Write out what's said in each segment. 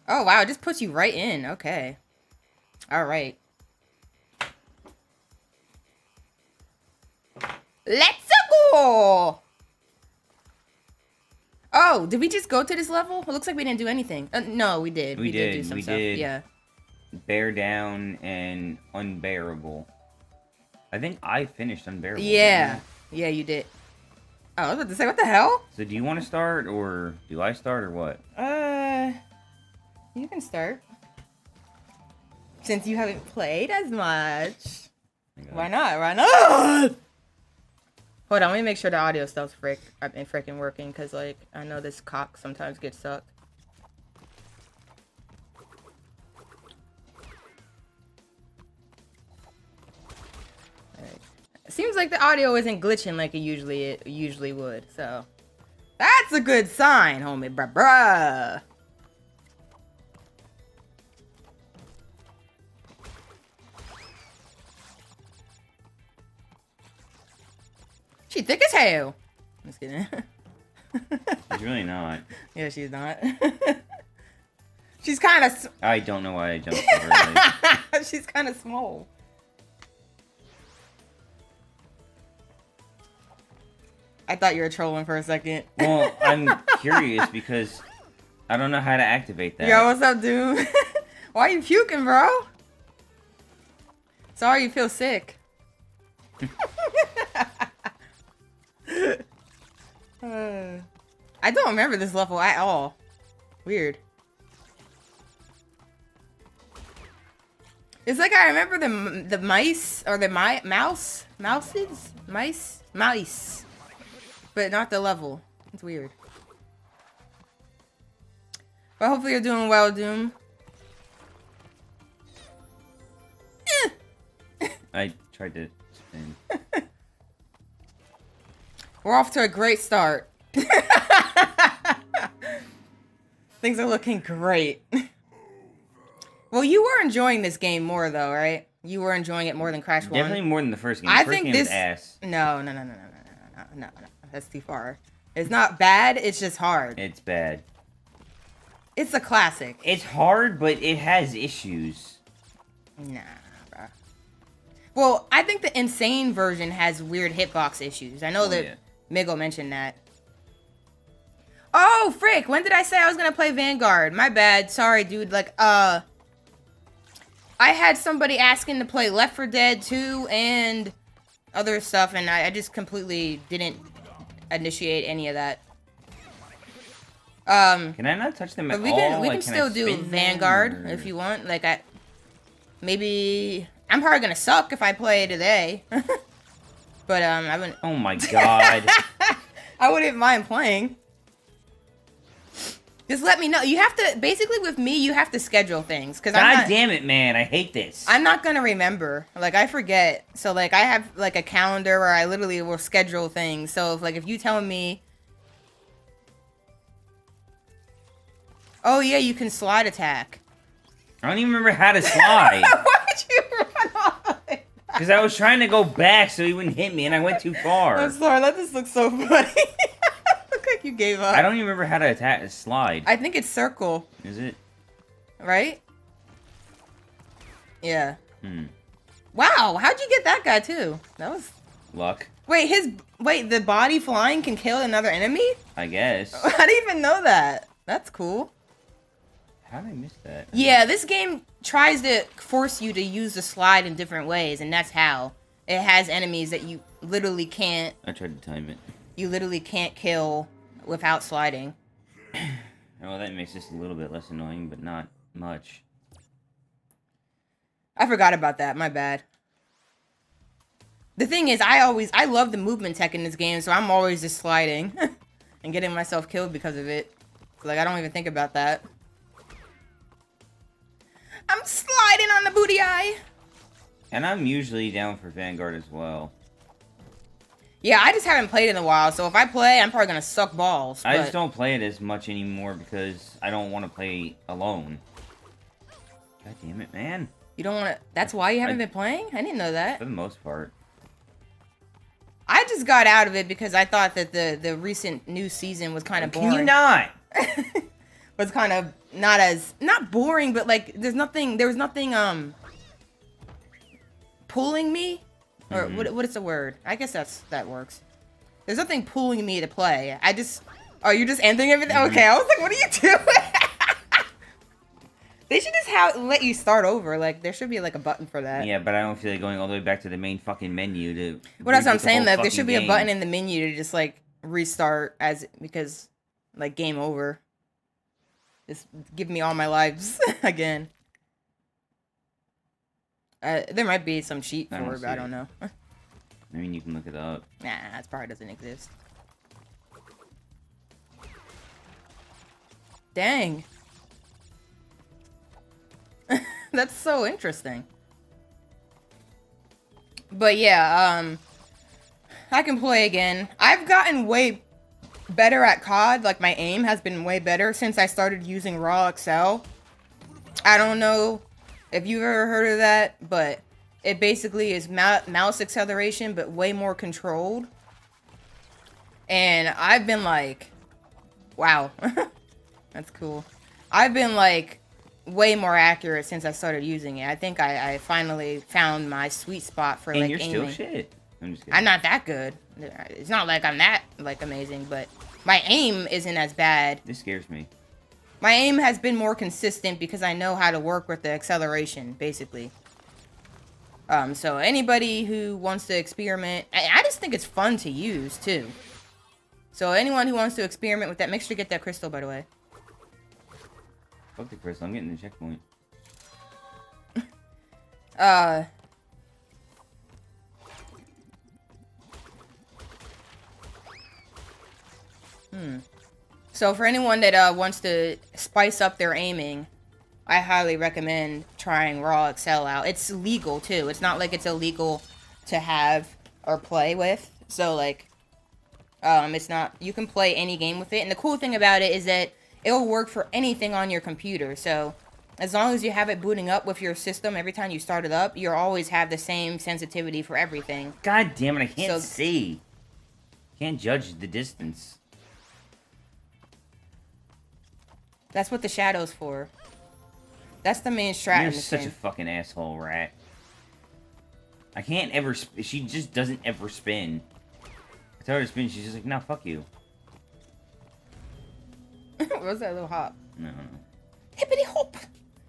Oh, wow. It just puts you right in. Okay. All right. Let's go! Oh, did we just go to this level? It looks like we didn't do anything. No, we did. We did do some we stuff. did. Yeah. Bear down and unbearable. I think I finished unbearable. Yeah. Yeah, you did. Oh, I was about to say, what the hell? So do you want to start, or do I start, or what? You can start. Since you haven't played as much. Why not? Why not? Hold on, let me make sure the audio stuff's freaking working, because, like, I know this cock sometimes gets sucked. Alright. It seems like the audio isn't glitching like it usually would, so... That's a good sign, homie, bruh. She thick as hell. I'm just kidding. She's really not. Yeah, she's not. She's kind of... I don't know why I jumped so early. She's kind of small. I thought you were trolling for a second. Well, I'm curious because I don't know how to activate that. Yo, what's up, dude? Why are you puking, bro? Sorry you feel sick. I don't remember this level at all. Weird. It's like I remember the mice or the mice, but not the level. It's weird. But hopefully you're doing well, Doom. I tried to spin. We're off to a great start. Things are looking great. Well, you were enjoying this game more, though, right? You were enjoying it more than Crash 1. Definitely more than the first game. I The first think game this... was ass. No. That's too far. It's not bad, it's just hard. It's bad. It's a classic. It's hard, but it has issues. Nah, bro. Well, I think the N-Sane version has weird hitbox issues. I know that Migo mentioned that. Oh, frick! When did I say I was gonna play Vanguard? My bad. Sorry, dude. Like, I had somebody asking to play Left 4 Dead 2 and other stuff, and I just completely didn't initiate any of that. Can I not touch them at all? We can still do Vanguard if you want. Like, maybe I'm probably gonna suck if I play today, but I wouldn't. Oh my god! I wouldn't mind playing. Just let me know. You have to, basically with me, you have to schedule things. God damn it, man. I hate this. I'm not going to remember. Like, I forget. So, like, I have, like, a calendar where I literally will schedule things. So, if you tell me... Oh, yeah, you can slide attack. I don't even remember how to slide. Why did you run off of it? Because I was trying to go back so he wouldn't hit me, and I went too far. I'm sorry. That just looks so funny. Look like you gave up. I don't even remember how to slide. I think it's circle. Is it? Right? Yeah. Wow, how'd you get that guy too? That was... Luck. Wait, the body flying can kill another enemy? I guess. I didn't even know that. That's cool. How did I miss that? Yeah, this game tries to force you to use the slide in different ways, and that's how. It has enemies that you literally can't... I tried to time it. You literally can't kill without sliding. Well, that makes this a little bit less annoying, but not much. I forgot about that. My bad. The thing is, I love the movement tech in this game, so I'm always just sliding and getting myself killed because of it. Like, I don't even think about that. I'm sliding on the booty eye. And I'm usually down for Vanguard as well. Yeah, I just haven't played in a while, so if I play, I'm probably gonna suck balls. I just don't play it as much anymore because I don't want to play alone. God damn it, man. You don't want to... That's why you haven't been playing? I didn't know that. For the most part. I just got out of it because I thought that the recent new season was kind of boring. Can you not? was kind of not boring, but like there was nothing pulling me, or what is the word? I guess that works. There's nothing pulling me to play. You're just ending everything? Okay, I was like, what are you doing? They should just let you start over. Like, there should be, like, a button for that. Yeah, but I don't feel like going all the way back to the main fucking menu to... Well, that's what I'm saying, though. There should be a button in the menu to just, like, restart because, like, game over. Just give me all my lives again. There might be some cheat for it, but I don't know. I mean, you can look it up. Nah, that probably doesn't exist. Dang. That's so interesting. But yeah, I can play again. I've gotten way better at COD. Like, my aim has been way better since I started using Raw XL. I don't know if you've ever heard of that, but it basically is mouse acceleration, but way more controlled. And I've been like, wow. That's cool. I've been like way more accurate since I started using it. I think I finally found my sweet spot for like aiming. You're still shit. I'm just kidding. I'm not that good. It's not like I'm that like amazing, but my aim isn't as bad. This scares me. My aim has been more consistent because I know how to work with the acceleration, basically. So anybody who wants to experiment, I just think it's fun to use too. So anyone who wants to experiment with that, make sure to get that crystal, by the way. Fuck the crystal, I'm getting the checkpoint. So for anyone that wants to spice up their aiming, I highly recommend trying Raw XL out. It's legal too. It's not like it's illegal to have or play with. So like, it's not, you can play any game with it. And the cool thing about it is that it'll work for anything on your computer. So as long as you have it booting up with your system every time you start it up, you'll always have the same sensitivity for everything. God damn it, I can't see. Can't judge the distance. That's what the shadow's for. That's the main strat. You're such a fucking asshole, rat. I can't ever... She just doesn't ever spin. I tell her to spin, she's just like, no, fuck you. What was that little hop? No. Hippity hop!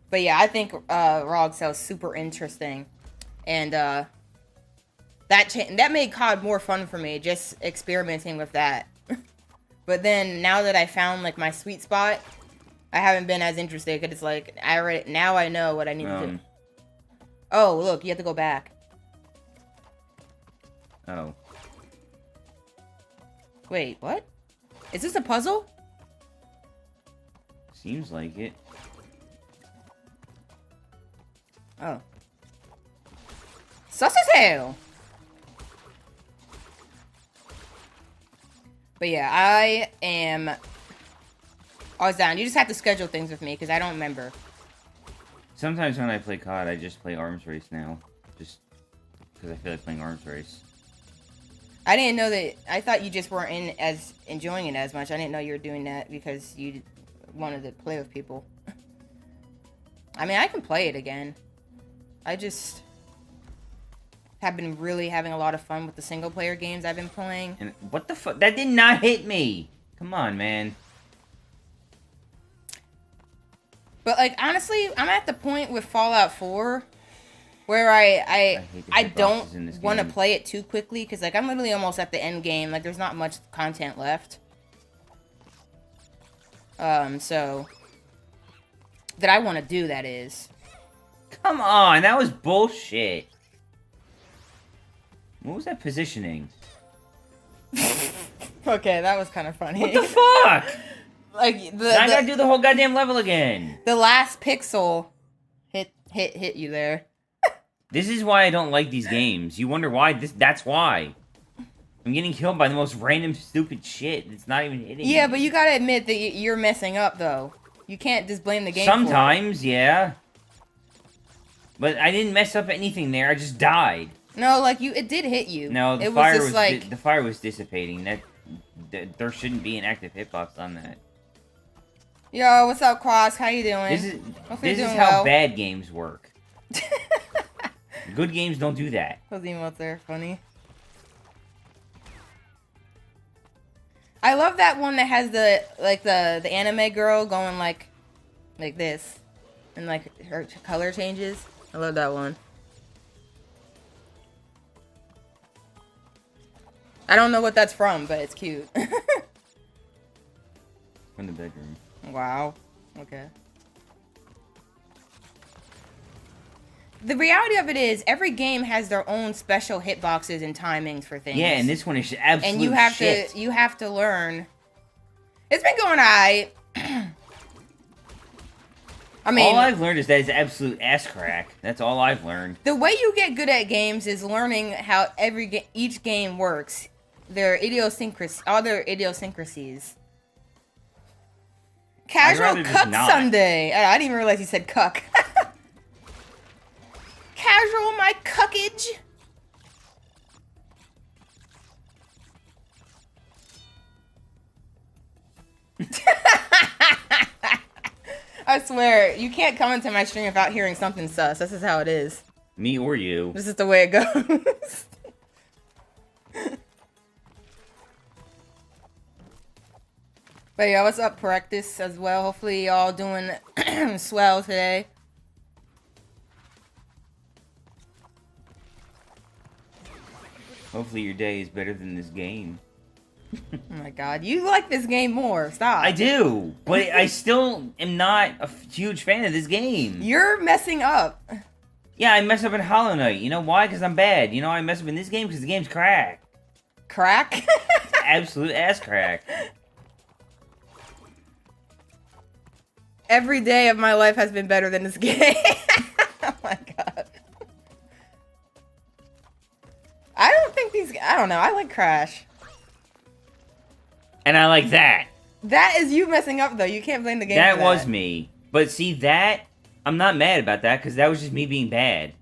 But yeah, I think Raw XL is super interesting. And that made COD more fun for me, just experimenting with that. But then, now that I found like my sweet spot, I haven't been as interested, because it's like, now I know what I need to do. Oh, look, you have to go back. Oh. Wait, what? Is this a puzzle? Seems like it. Oh. Sus as hell! But yeah, I am... I was down. You just have to schedule things with me, because I don't remember. Sometimes when I play COD, I just play Arms Race now. Just because I feel like playing Arms Race. I didn't know that... I thought you just weren't enjoying it as much. I didn't know you were doing that because you wanted to play with people. I mean, I can play it again. I just have been really having a lot of fun with the single-player games I've been playing. And what the fuck? That did not hit me! Come on, man. But, like, honestly, I'm at the point with Fallout 4 where I don't want to play it too quickly, because, like, I'm literally almost at the end game. Like, there's not much content left. So... that I want to do, that is. Come on, that was bullshit. What was that positioning? Okay, that was kind of funny. What the fuck? Like I gotta do the whole goddamn level again. The last pixel hit you there. This is why I don't like these games. You wonder why? That's why. I'm getting killed by the most random stupid shit. It's not even hitting me. Yeah, but you gotta admit that you're messing up, though. You can't just blame the game sometimes, yeah. But I didn't mess up anything there. I just died. No, like, it did hit you. No, the fire was dissipating. That there shouldn't be an active hitbox on that. Yo, what's up, Quas? How you doing? This is how bad games work. Good games don't do that. Those emotes are funny. I love that one that has the anime girl going like this, and like her color changes. I love that one. I don't know what that's from, but it's cute. From the bedroom. Wow. Okay. The reality of it is, every game has their own special hitboxes and timings for things. Yeah, and this one is absolute and you have shit. you have to learn. It's been going alright. I mean, all I've learned is that it's absolute ass crack. That's all I've learned. The way you get good at games is learning how each game works. Their all their idiosyncrasies. Casual cuck Sunday. I didn't even realize you said cuck. Casual my cuckage. I swear, you can't come into my stream without hearing something sus. This is how it is. Me or you. This is the way it goes. But yeah, what's up, practice as well? Hopefully y'all doing swell today. Hopefully your day is better than this game. Oh my god, you like this game more. Stop. I do, but I still am not a huge fan of this game. You're messing up. Yeah, I mess up in Hollow Knight. You know why? Because I'm bad. You know I mess up in this game? Because the game's crack. Crack? Absolute ass crack. Every day of my life has been better than this game. Oh my god. I don't think I don't know. I like Crash. And I like that. That is you messing up, though. You can't blame the game That for was me. But see, that, I'm not mad about that, because that was just me being bad.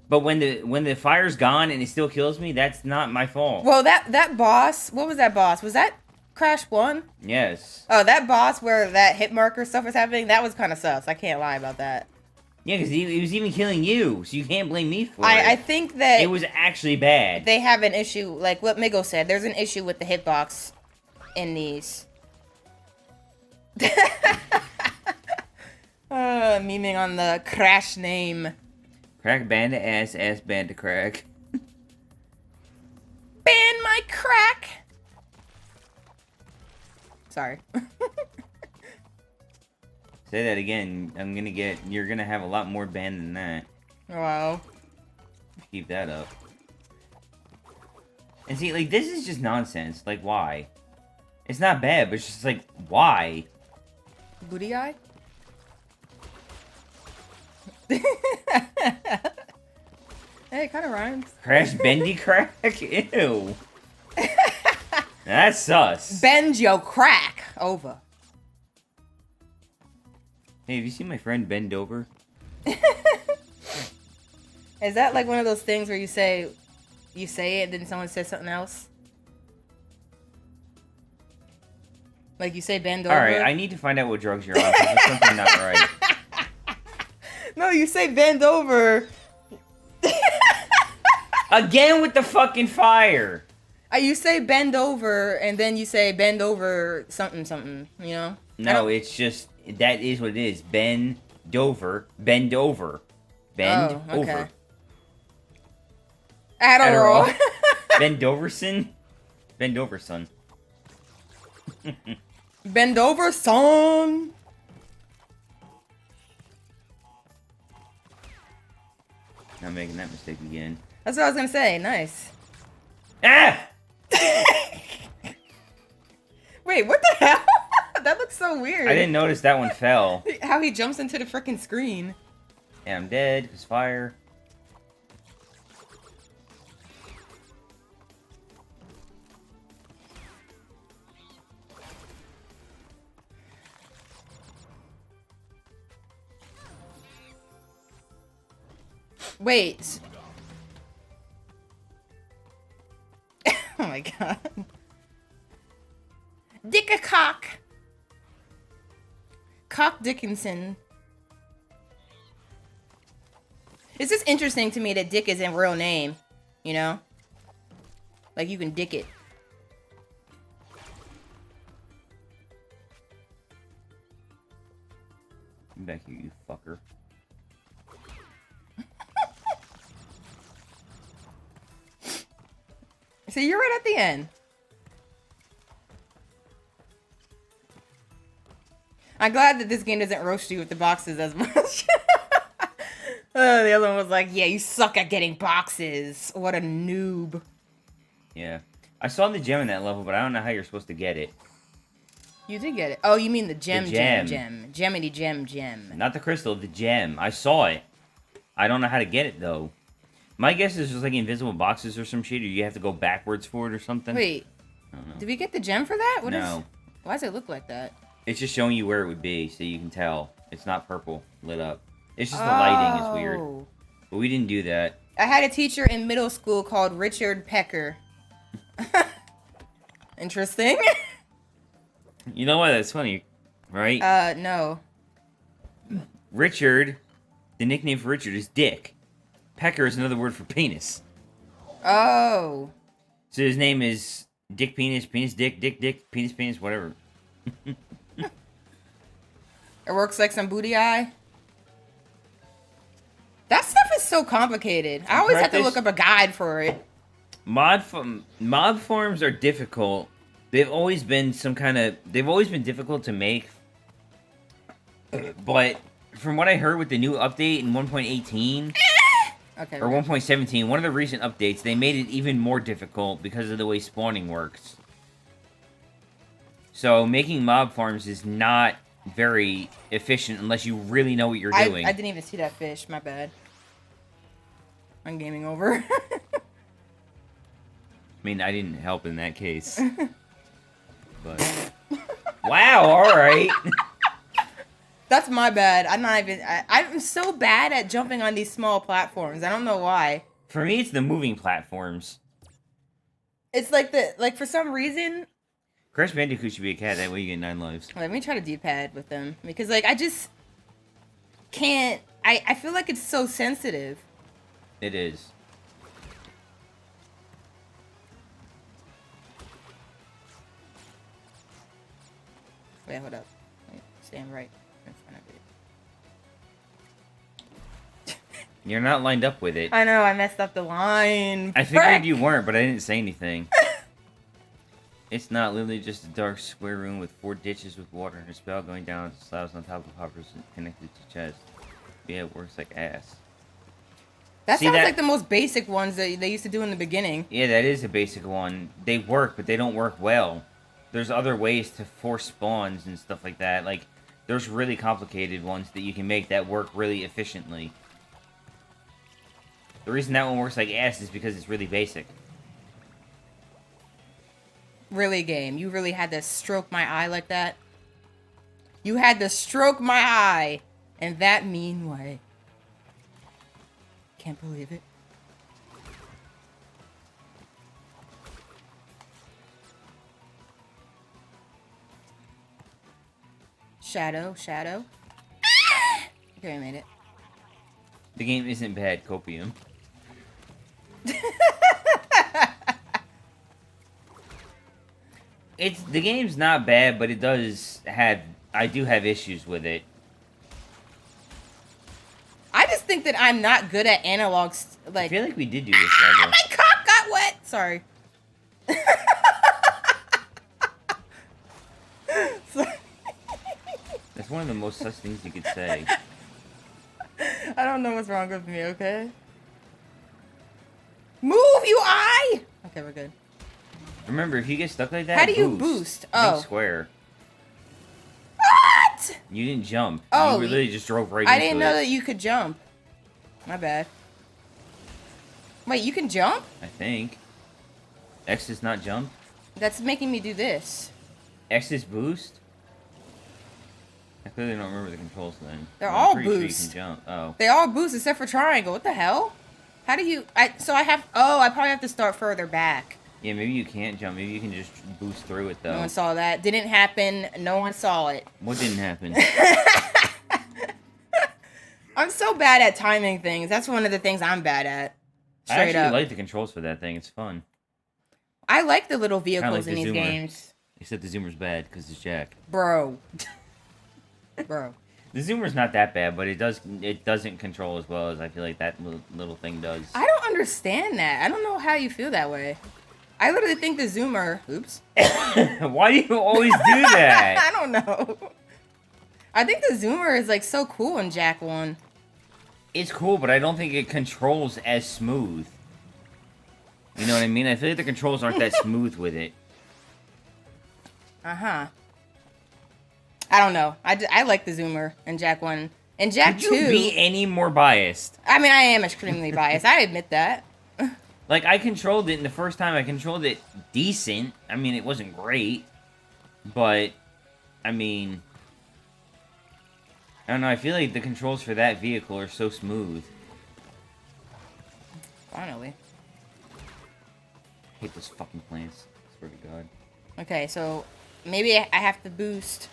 But when the fire's gone and it still kills me, that's not my fault. Well, that boss, what was that boss? Was that Crash 1? Yes. Oh, that boss where that hit marker stuff was happening, that was kind of sus. I can't lie about that. Yeah, because he was even killing you, so you can't blame me for it. I think that it was actually bad. They have an issue, like what Migo said. There's an issue with the hitbox in these. Memeing on the Crash name. Crack Bandit ass Bandit crack. Ban my crack! Sorry. Say that again. You're gonna have a lot more ban than that. Wow. Keep that up. And see, like, this is just nonsense. Like, why? It's not bad, but it's just like, why? Booty eye? Hey, it kind of rhymes. Crash Bendy crack? Ew. That's sus. Bend your crack over. Hey, have you seen my friend Bend Over? Is that like one of those things where you say it and then someone says something else? Like you say bend over? Alright, I need to find out what drugs you're on, because there's something not right. No, you say bend over. Again with the fucking fire! You say bend over, and then you say bend over something, something, you know? No, it's just, that is what it is. Bend over. Bend over. Bend over. Adderall. Bend over, son? Bend over, son. Bend over, son. Not making that mistake again. That's what I was gonna say. Nice. Ah! Wait, what the hell? That looks so weird. I didn't notice that one fell. How he jumps into the freaking screen. Yeah, I'm dead, because fire. Wait. Oh my god. Dick a cock. Cock Dickinson. It's just interesting to me that Dick is a real name, you know? Like, you can dick it. Come back here, you fucker. So you're right at the end. I'm glad that this game doesn't roast you with the boxes as much. The other one was like, yeah, you suck at getting boxes. What a noob. Yeah. I saw the gem in that level, but I don't know how you're supposed to get it. You did get it. Oh, you mean the gem. Gemity gem. Not the crystal, the gem. I saw it. I don't know how to get it, though. My guess is just like invisible boxes or some shit, or you have to go backwards for it or something. Wait. Did we get the gem for that? No. Why does it look like that? It's just showing you where it would be, so you can tell. It's not purple, lit up. It's just the lighting is weird. But we didn't do that. I had a teacher in middle school called Richard Pecker. Interesting. You know why that's funny, right? No. Richard, the nickname for Richard is Dick. Pecker is another word for penis. Oh. So his name is Dick Penis, Penis Dick, Dick Dick, Penis Penis, whatever. It works like some booty eye. That stuff is so complicated. I always have to look up a guide for it. Mob forms are difficult. They've always been difficult to make. But from what I heard with the new update in 1.18 okay, or 1.17, one of the recent updates, they made it even more difficult because of the way spawning works. So making mob farms is not very efficient unless you really know what you're doing. I didn't even see that fish. My bad. I'm gaming over. I mean, I didn't help in that case. But wow, all right. That's my bad. I'm so bad at jumping on these small platforms. I don't know why. For me, it's the moving platforms. It's like for some reason. Crash Bandicoot should be a cat. That way you get 9 lives. Let me try to D-pad with them because like I just can't. I feel like it's so sensitive. It is. Wait, hold up. Wait, stand right in front of it. You're not lined up with it. I know, I messed up the line. I figured you weren't, but I didn't say anything. It's not literally just a dark square room with 4 ditches with water and a spell going down slabs on top of hoppers connected to chest. Yeah, it works like ass. That sounds like the most basic ones that they used to do in the beginning. Yeah, that is a basic one. They work, but they don't work well. There's other ways to force spawns and stuff like that. Like, there's really complicated ones that you can make that work really efficiently. The reason that one works like ass is because it's really basic. Really, game? You really had to stroke my eye like that? You had to stroke my eye in that mean way. Can't believe it. Shadow. Okay, I made it. The game isn't bad, Copium. The game's not bad, but I do have issues with it. I just think that I'm not good at analogs. Like, I feel like we did do this level. My cock got wet. Sorry. That's one of the most sus things you could say. I don't know what's wrong with me, okay? Move, you eye! Okay, we're good. Remember, if you get stuck like that, how do you boost? Oh. Square. What? You didn't jump. Oh. You literally just drove right into it. I didn't know that you could jump. My bad. Wait, you can jump? I think. X does not jump. That's making me do this. X is boost? I clearly don't remember the controls then. They're all pretty boost. Sure you can jump. Oh. They all boost except for triangle. What the hell? How do you... I probably have to start further back. Yeah, maybe you can't jump. Maybe you can just boost through it, though. No one saw that. Didn't happen. No one saw it. What didn't happen? I'm so bad at timing things. That's one of the things I'm bad at. I actually like the controls for that thing. It's fun. I like the little vehicles like in these games. Except the zoomer's bad because it's Jack. Bro. Bro. The zoomer's not that bad, but it doesn't control as well as I feel like that little thing does. I don't understand that. I don't know how you feel that way. I literally think the zoomer... Oops. Why do you always do that? I don't know. I think the zoomer is like so cool in Jak 1. It's cool, but I don't think it controls as smooth. You know what I mean? I feel like the controls aren't that smooth with it. Uh-huh. I don't know. I like the zoomer in Jak 1. In Jak 2... Could you be any more biased? I mean, I am extremely biased. I admit that. Like, I controlled it, and the first time I controlled it decent. I mean, it wasn't great. But, I mean... I don't know, I feel like the controls for that vehicle are so smooth. Finally. I hate those fucking plants. I swear to God. Okay, so maybe I have to boost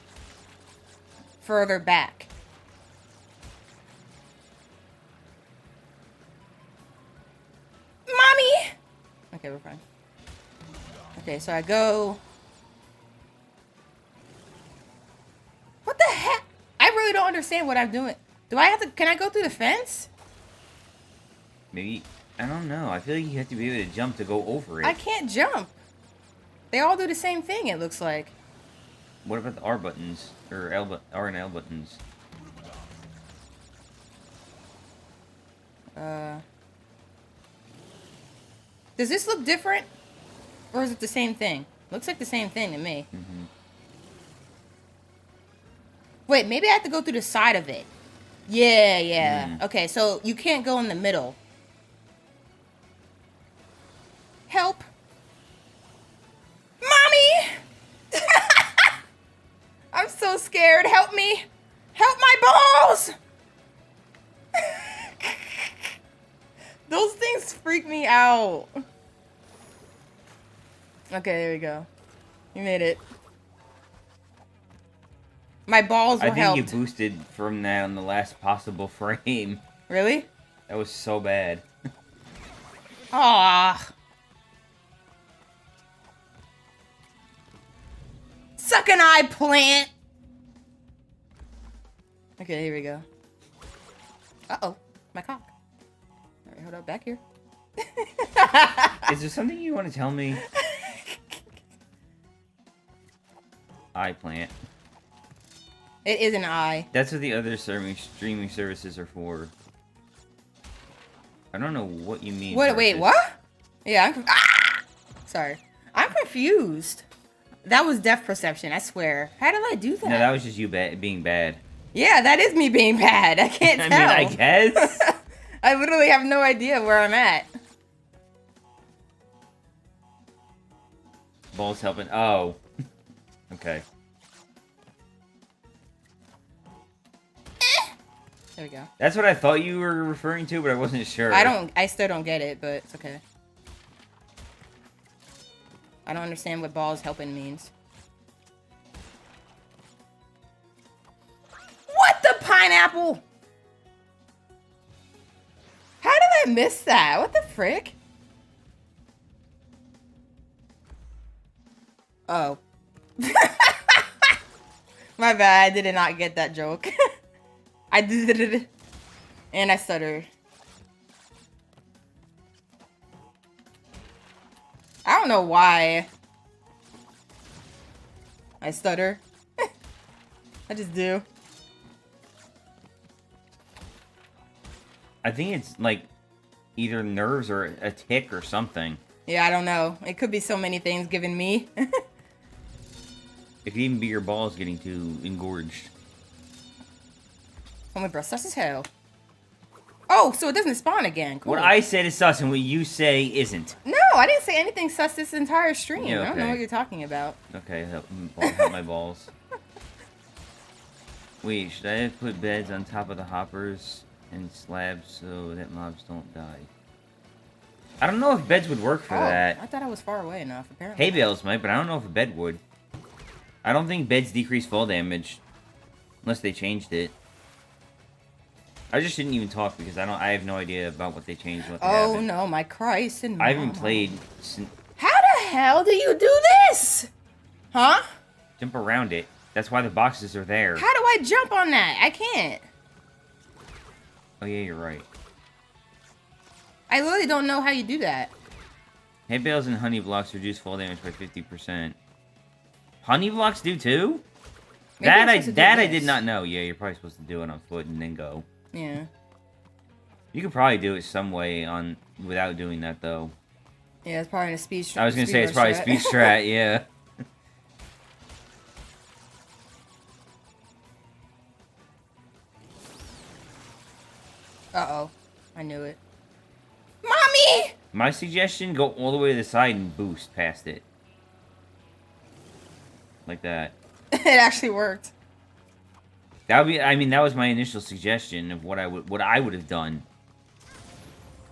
further back. Mommy! Okay, we're fine. Okay, so I go... What the heck? I really don't understand what I'm doing. Do I have to... Can I go through the fence? Maybe... I don't know. I feel like you have to be able to jump to go over it. I can't jump. They all do the same thing, it looks like. What about the R buttons? Or R and L buttons? Does this look different? Or is it the same thing? Looks like the same thing to me. Mm-hmm. Wait, maybe I have to go through the side of it. Yeah. Okay, so you can't go in the middle. Help. Mommy! I'm so scared. Help me. Help my balls! Those things freak me out. Okay, there we go. You made it. My balls were helped. I think you boosted from that on the last possible frame. Really? That was so bad. Ah. Suck an eye, plant. Okay, here we go. Uh-oh. My cock. All right, hold up. Back here. Is there something you want to tell me? Eye plant. It is an eye. That's what the other streaming services are for. I don't know what you mean. Wait, what? Yeah, sorry. I'm confused. That was depth perception, I swear. How did I do that? No, that was just you being bad. Yeah, that is me being bad. I can't tell. I mean, I guess. I literally have no idea where I'm at. Balls helping. Oh. Okay. There we go. That's what I thought you were referring to, but I wasn't sure. I still don't get it, but it's okay. I don't understand what balls helping means. What the pineapple? How did I miss that? What the frick? Oh. My bad, I did not get that joke. I did it. And I stuttered. I don't know why I stutter. I just do. I think it's like either nerves or a tick or something. Yeah, I don't know. It could be so many things given me. It could even be your balls getting too engorged. Oh my breast, sus as hell. Oh, so it doesn't spawn again. Cool. What I said is sus and what you say isn't. No, I didn't say anything sus this entire stream. Yeah, okay. I don't know what you're talking about. Okay, help my balls. Wait, should I have put beds on top of the hoppers and slabs so that mobs don't die? I don't know if beds would work for that. I thought I was far away enough, apparently. Hay bales might, but I don't know if a bed would. I don't think beds decrease fall damage. Unless they changed it. I just shouldn't even talk because I have no idea about what they changed. What they Oh haven't. no, my Christ and I haven't mama. played. How the hell do you do this? Huh? Jump around it. That's why the boxes are there. How do I jump on that? I can't. Oh yeah, you're right. I literally don't know how you do that. Hay bales and honey blocks reduce fall damage by 50%. Honey blocks do too? Maybe I'm I supposed to do did this. not know. Yeah, you're probably supposed to do it on foot and then go. Yeah. You could probably do it some way without doing that though. Yeah, it's probably in a speed strat. I was gonna say it's probably speed strat, yeah. Uh-oh. I knew it. Mommy! My suggestion, go all the way to the side and boost past it. Like that. It actually worked. That would be, I mean, that was my initial suggestion of what I would have done.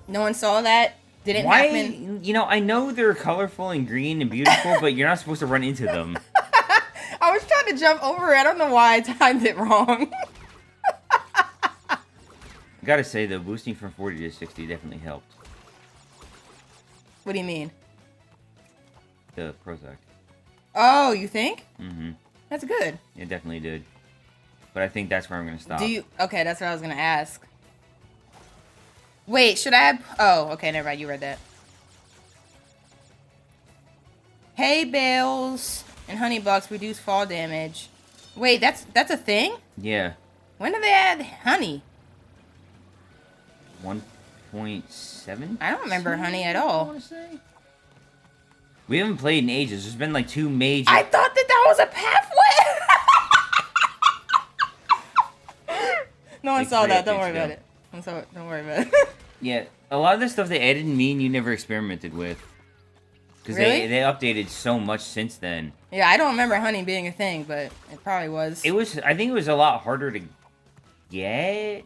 No one saw that? Didn't Why? happen? You know, I know they're colorful and green and beautiful, but you're not supposed to run into them. I was trying to jump over it. I don't know why I timed it wrong. I gotta say, though, boosting from 40 to 60 definitely helped. What do you mean? The Prozac. Oh, you think? Mm-hmm. That's good. It definitely did. But I think that's where I'm gonna stop. Do you... Okay, that's what I was gonna ask. Wait, should I have... Oh, okay, never mind. You read that. Hay bales and honey bucks reduce fall damage. Wait, that's a thing? Yeah. When did they add honey? 1.7? I don't remember honey at I all. want to say. We haven't played in ages. There's been like 2 major... I thought that was a pathway! No one Like saw 3 that. Don't updates worry about ago. it. Don't worry about it. Yeah, a lot of the stuff they added me and you never experimented with. Because Really? they updated so much since then. Yeah, I don't remember honey being a thing, but it probably was. I think it was a lot harder to get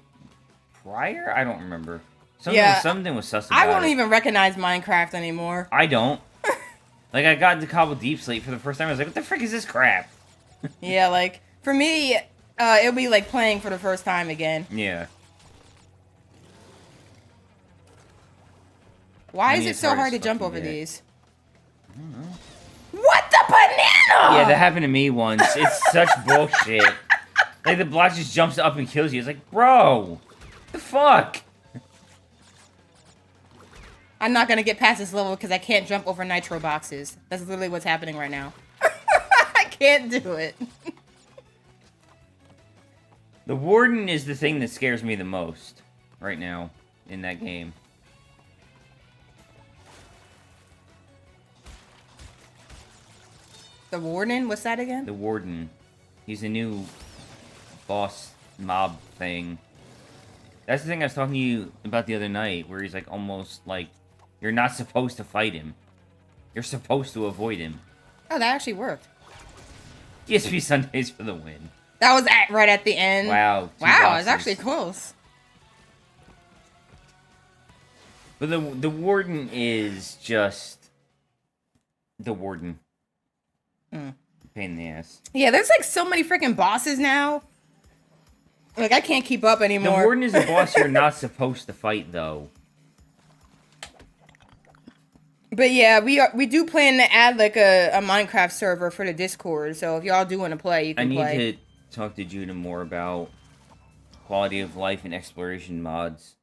prior? I don't remember. Something was sus about I won't it. even recognize Minecraft anymore. I don't. Like, I got into Cobble Deep Slate for the first time. I was like, what the frick is this crap? Yeah, like, for me, it'll be like playing for the first time again. Yeah. Why I is mean, it it's so hard hard as to jump fucking over get. these? I don't know. What the banana? Yeah, that happened to me once. It's such bullshit. Like, the block just jumps up and kills you. It's like, bro, the fuck? I'm not gonna get past this level because I can't jump over nitro boxes. That's literally what's happening right now. I can't do it. The Warden is the thing that scares me the most right now in that game. The Warden? What's that again? The Warden. He's a new boss mob thing. That's the thing I was talking to you about the other night, where he's like almost like you're not supposed to fight him. You're supposed to avoid him. Oh, that actually worked. ESP Sundays for the win. That was right at the end. Wow. 2 Wow, boxes. it's actually close. But the Warden is just the Warden. Mm. Pain in the ass. Yeah, there's like so many freaking bosses now. Like, I can't keep up The anymore. Warden is a boss you're not supposed to fight, though. But yeah, we do plan to add like a Minecraft server for the Discord. So if y'all do want to play, you I can need play. to talk to Judah more about quality of life and exploration mods.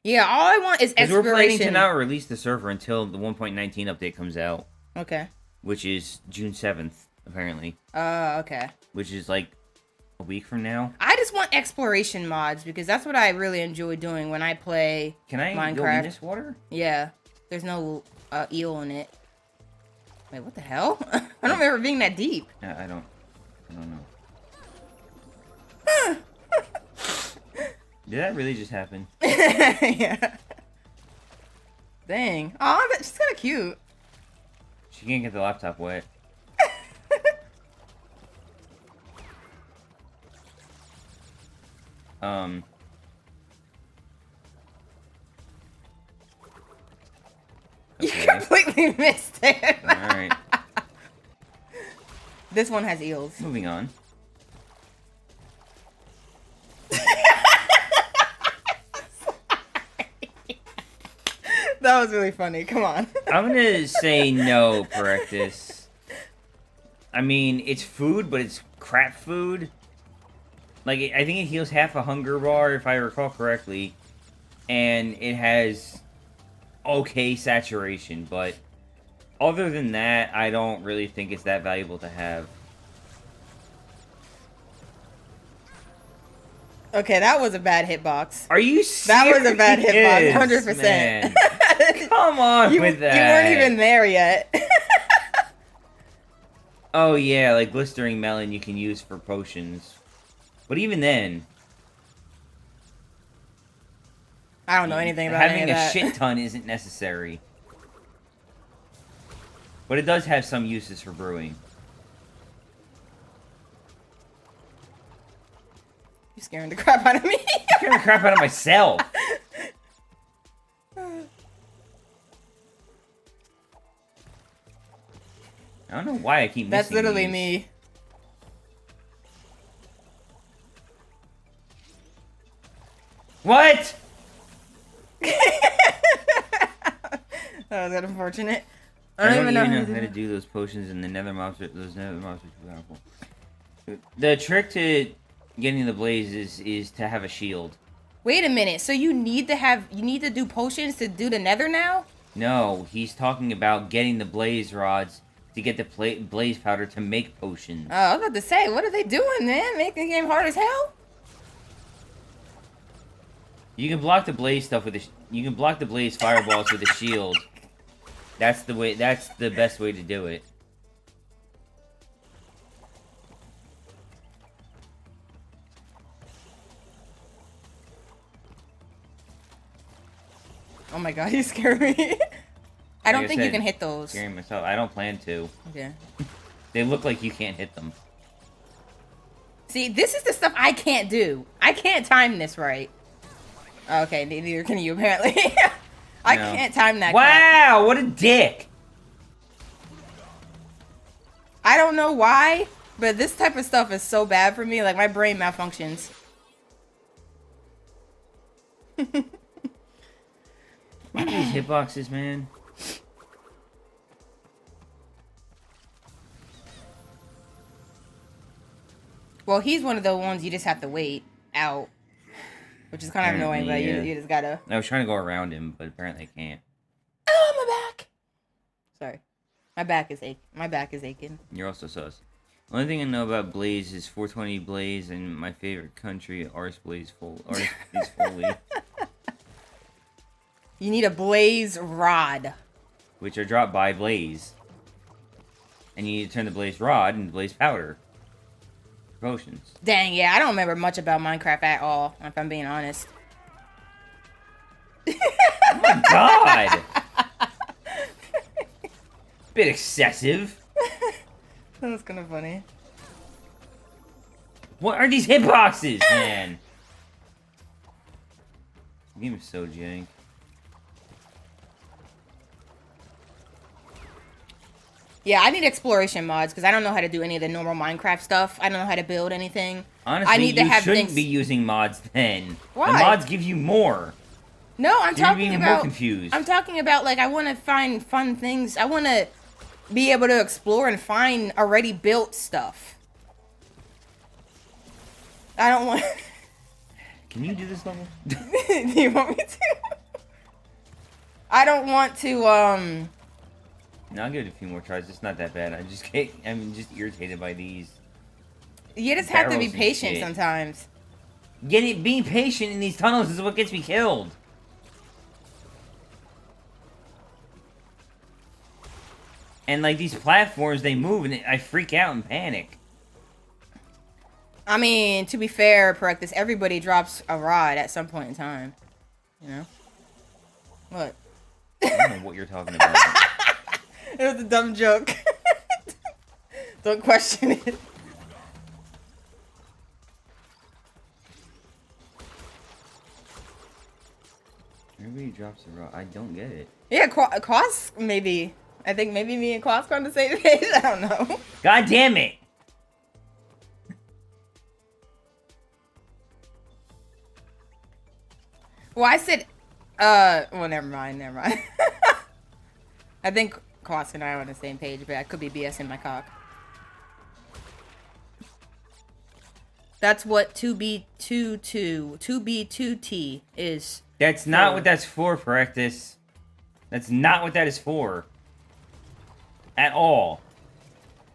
Yeah, all I want is Because we're planning to exploration. not release the server until the 1.19 update comes out, Okay. which is June 7th, apparently. Okay. Which is like a week from now. I just want exploration mods because that's what I really enjoy doing when I play Can I go in Minecraft. this water? Yeah. There's no eel in it. Wait, what the hell? I don't remember being that deep. I don't know. Did that really just happen? Yeah. Dang. Aw, but she's kind of cute. She can't get the laptop wet. You Okay. completely missed it. Alright. This one has eels. Moving on. That was really funny. Come on. I'm gonna say no, Practice. I mean, it's food, but it's crap food. Like, I think it heals half a hunger bar, if I recall correctly. And it has okay saturation, but other than that, I don't really think it's that valuable to have. Okay, that was a bad hitbox. Are you serious? That was a bad hitbox, 100%. Come on with that. You weren't even there yet. Oh yeah, like blistering melon you can use for potions. But even then... I don't know anything about having any of that. a shit ton isn't necessary. But it does have some uses for brewing. You're scaring the crap out of me. I'm scaring the crap out of myself. I don't know why I keep missing That's literally these. me. What? That was unfortunate. I don't even know how to do those potions, and the nether mobs are too powerful. The trick to getting the blaze is to have a shield. Wait a minute. So you need to do potions to do the nether now? No, he's talking about getting the blaze rods to get the blaze powder to make potions. Oh, I was about to say, what are they doing, man? Making the game hard as hell? You can block the blaze stuff with you can block the blaze fireballs with a shield. That's the way. That's the best way to do it. Oh my god, you scared me. I don't Like think said, you can hit those. Scaring myself. I don't plan to. Okay. They look like you can't hit them. See, this is the stuff I can't do. I can't time this right. Okay, neither can you, apparently. I can't time that. Wow, crap. what a dick! I don't know why, but this type of stuff is so bad for me. Like, my brain malfunctions. What are these hitboxes, man? Well, he's one of the ones you just have to wait out. Which is kind of annoying, but you just gotta... I was trying to go around him, but apparently I can't. Oh, my back! Sorry. My back is aching. You're also sus. The only thing I know about Blaze is 420 Blaze and my favorite country, Ars Blaze Ars Blaze Foley. You need a blaze rod. Which are dropped by Blaze. And you need to turn the Blaze rod into Blaze powder. Potions. Dang, yeah, I don't remember much about Minecraft at all, if I'm being honest. Oh my god! Bit excessive. That was kind of funny. What are these hitboxes, man? This game is so jank. Yeah, I need exploration mods because I don't know how to do any of the normal Minecraft stuff. I don't know how to build anything. Honestly, I need to have shouldn't things... be using mods then. Why? The mods give you more. No, I'm talking about... more confused. I'm talking about, like, I want to find fun things. I want to be able to explore and find already built stuff. I don't want... Can you do this level? Do you want me to? I don't want to, No, I'll give it a few more tries. It's not that bad. I'm just irritated by these. You just have to be barrels and patient shit. sometimes. Being patient in these tunnels is what gets me killed. And like these platforms, they move and I freak out and panic. I mean, to be fair, Practice, everybody drops a rod at some point in time. You know? What? I don't know what you're talking about. It was a dumb joke. Don't question it. Everybody drops a rock. I don't get it. Yeah, Quas, maybe. I think maybe me and Quas are on the same page. I don't know. God damn it! Well, I said Well, never mind, never mind. I think Quas and I are on the same page, but I could be BSing my cock. That's what 2B2T is. That's not what that's for, Practice. That's not what that is for. At all.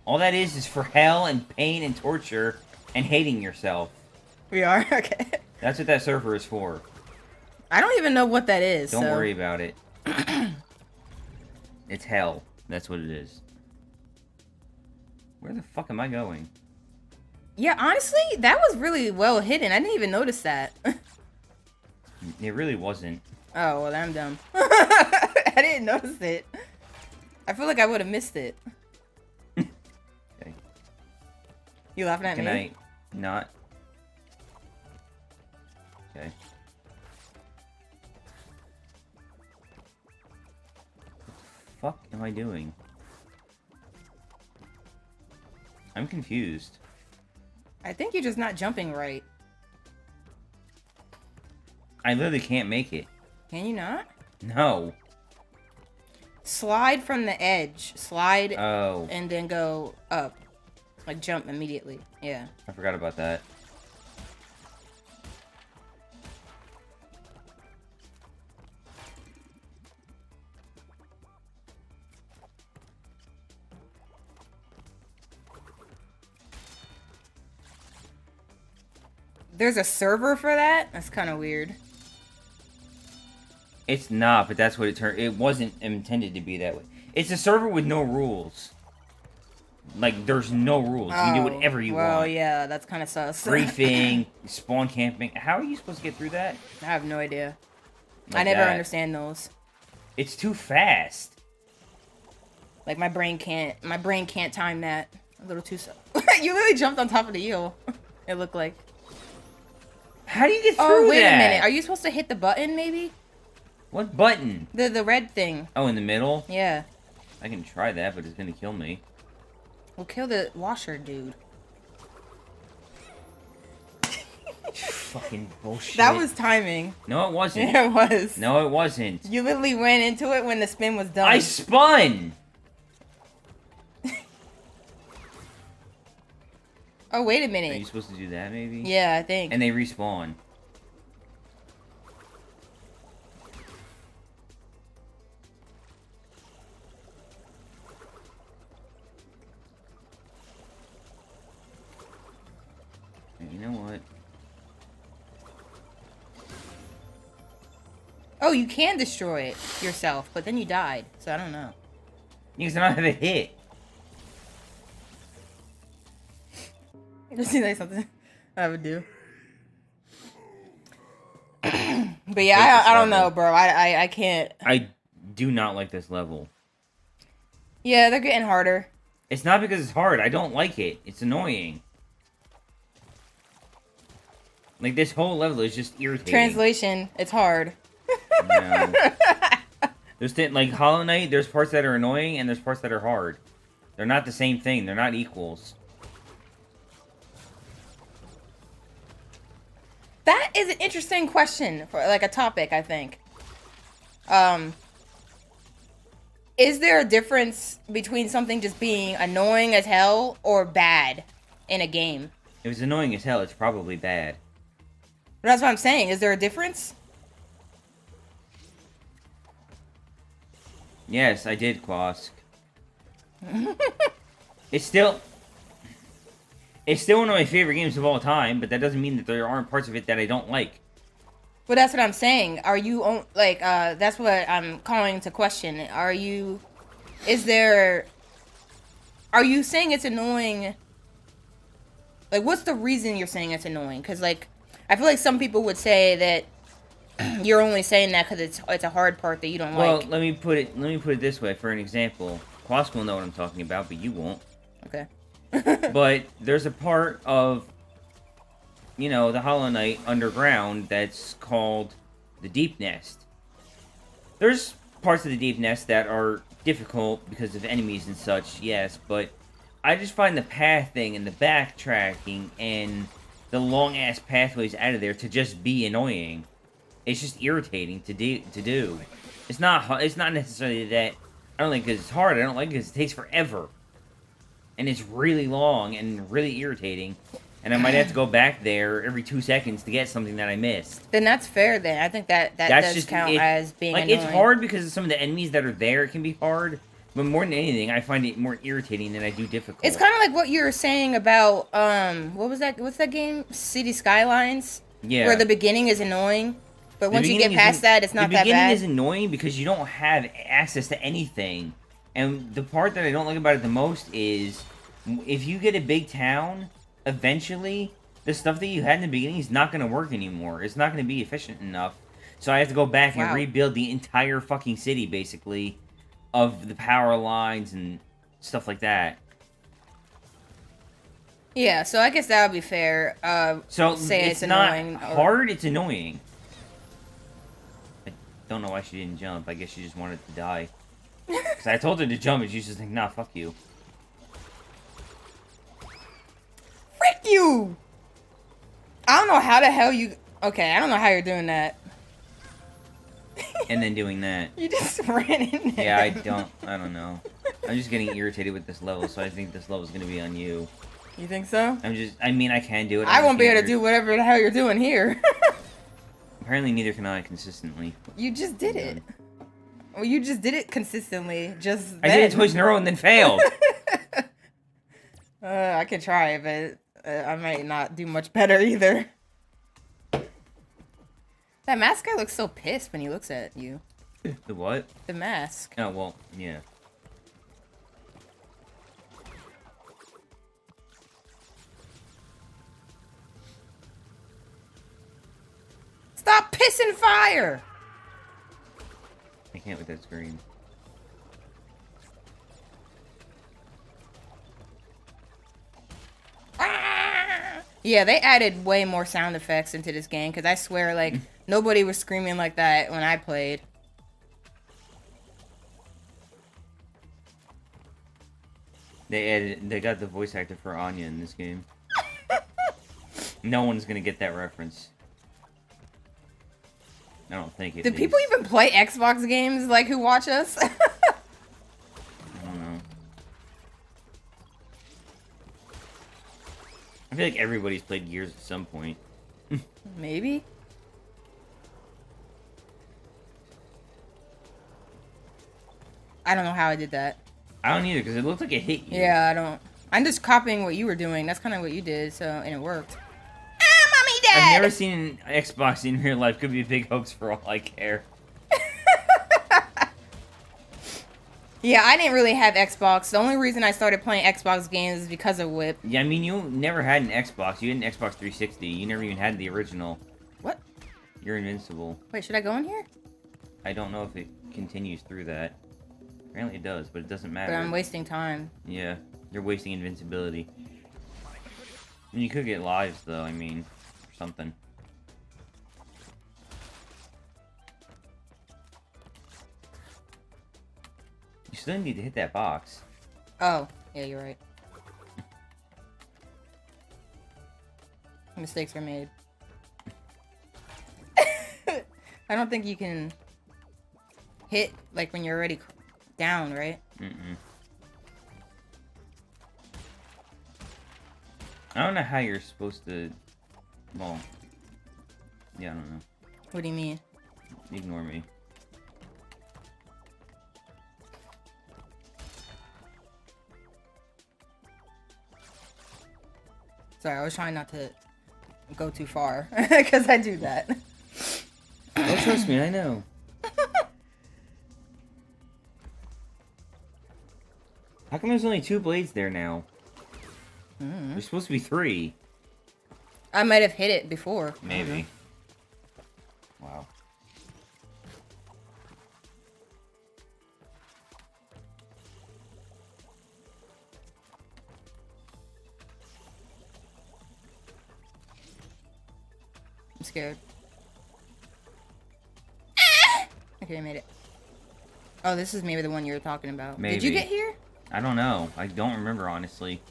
All that is for hell and pain and torture and hating yourself. We are? Okay. That's what that server is for. I don't even know what that is. Don't worry about it. It's hell. That's what it is. Where the fuck am I going? Yeah, honestly, that was really well hidden. I didn't even notice that. It really wasn't. Oh, well, I'm dumb. I didn't notice it. I feel like I would have missed it. Okay. You laughing at me? Can I not? Okay. What the fuck am I doing? I'm confused. I think you're just not jumping right. I literally can't make it. Can you not? No. Slide from the edge. Slide Oh. and then go up. Like jump immediately. Yeah. I forgot about that. There's a server for that? That's kind of weird. It's not, but that's what it turned. It wasn't intended to be that way. It's a server with no rules. Like, there's no rules. You can do whatever you want. Well, yeah, that's kind of sus. Griefing, spawn camping. How are you supposed to get through that? I have no idea. Like I never that. understand those. It's too fast. Like my brain can't time that. A little too so. You literally jumped on top of the eel. It looked like. How do you get through that? Oh, wait a minute. Are you supposed to hit the button, maybe? What button? The red thing. Oh, in the middle? Yeah. I can try that, but it's gonna kill me. We'll kill the washer dude. Fucking bullshit. That was timing. No, it wasn't. Yeah, it was. No, it wasn't. You literally went into it when the spin was done. I spun! Oh, wait a Are you minute. supposed to do that, maybe? Yeah, I think. And they respawn. You know what? Oh, you can destroy it yourself, but then you died, so I don't know. Because I don't have a hit. Just seems like something I would do. But yeah, I don't know, bro. I can't. I do not like this level. Yeah, they're getting harder. It's not because it's hard. I don't like it. It's annoying. Like, this whole level is just irritating. Translation, it's hard. No. Like, Hollow Knight, there's parts that are annoying and there's parts that are hard. They're not the same thing. They're not equals. That is an interesting question for, like, a topic, I think. Is there a difference between something just being annoying as hell or bad in a game? If it's annoying as hell, it's probably bad. But that's what I'm saying. Is there a difference? Yes, I did, Quask. It's still one of my favorite games of all time, but that doesn't mean that there aren't parts of it that I don't like. But that's what I'm saying. Are you, like, that's what I'm calling into question. Are you saying it's annoying? Like, what's the reason you're saying it's annoying? Because, like, I feel like some people would say that you're only saying that because it's a hard part that you don't like. Well, let me put it this way. For an example, Quask will know what I'm talking about, but you won't. Okay. But there's a part of, you know, the Hollow Knight underground that's called the Deep Nest. There's parts of the Deep Nest that are difficult because of enemies and such, yes, but I just find the pathing and the backtracking and the long-ass pathways out of there to just be annoying. It's just irritating to do. It's not necessarily that I don't like because it's hard. I don't like because it takes forever, and it's really long and really irritating. And I might have to go back there every 2 seconds to get something that I missed. Then that's fair. Then I think that does just count as being like annoying. It's hard because of some of the enemies that are there. It can be hard, but more than anything, I find it more irritating than I do difficult. It's kind of like what you were saying about what was that? What's that game? City Skylines. Yeah. Where the beginning is annoying, but once you get past that, it's not that bad. The beginning is annoying because you don't have access to anything, and the part that I don't like about it the most is if you get a big town. Eventually, the stuff that you had in the beginning is not going to work anymore. It's not going to be efficient enough. So I have to go back and rebuild the entire fucking city, basically, of the power lines and stuff like that. Yeah, so I guess that would be fair. So say it's not annoying hard, it's annoying. I don't know why she didn't jump. I guess she just wanted to die. Because I told her to jump and she's just like, nah, fuck you. Frick you! I don't know how the hell you... Okay, I don't know how you're doing that. And then doing that. You just ran in there. Yeah, I don't know. I'm just getting irritated with this level, so I think this level's gonna be on you. You think so? I mean, I can do it. I won't be able to do whatever the hell you're doing here. Apparently neither can I consistently. You just did it. Well, you just did it consistently, just I did it twice in a row and then failed. I could try, but I might not do much better either. That mask guy looks so pissed when he looks at you. The what? The mask. Oh, well, yeah. Stop pissing fire! I can't with that screen. Yeah, they added way more sound effects into this game, because I swear, like, nobody was screaming like that when I played. They got the voice actor for Anya in this game. No one's gonna get that reference. I don't think it Do people even play Xbox games, like, who watch us? I don't know. I feel like everybody's played Gears at some point. Maybe. I don't know how I did that. I don't either, because it looked like it hit you. Yeah, I don't. I'm just copying what you were doing. That's kind of what you did, so, and it worked. Ah, Mommy, Dad! I've never seen an Xbox in real life. Could be a big hoax for all I care. Yeah, I didn't really have Xbox. The only reason I started playing Xbox games is because of Whip. Yeah, I mean, you never had an Xbox. You had an Xbox 360. You never even had the original. What? You're invincible. Wait, should I go in here? I don't know if it continues through that. Apparently it does, but it doesn't matter. But I'm wasting time. Yeah, you're wasting invincibility. And you could get lives, though, I mean, or something. You still need to hit that box. Oh, yeah, you're right. Mistakes were made. I don't think you can hit, like, when you're already down, right? Mm-mm. I don't know how you're supposed to... Well... Yeah, I don't know. What do you mean? Ignore me. Sorry, I was trying not to go too far. Because I do that. Oh, trust me, I know. How come there's only 2 blades there now? There's supposed to be 3. I might have hit it before. Maybe. Wow. I'm scared. Okay, I made it. Oh, this is maybe the one you were talking about. Maybe. Did you get here? I don't know. I don't remember, honestly.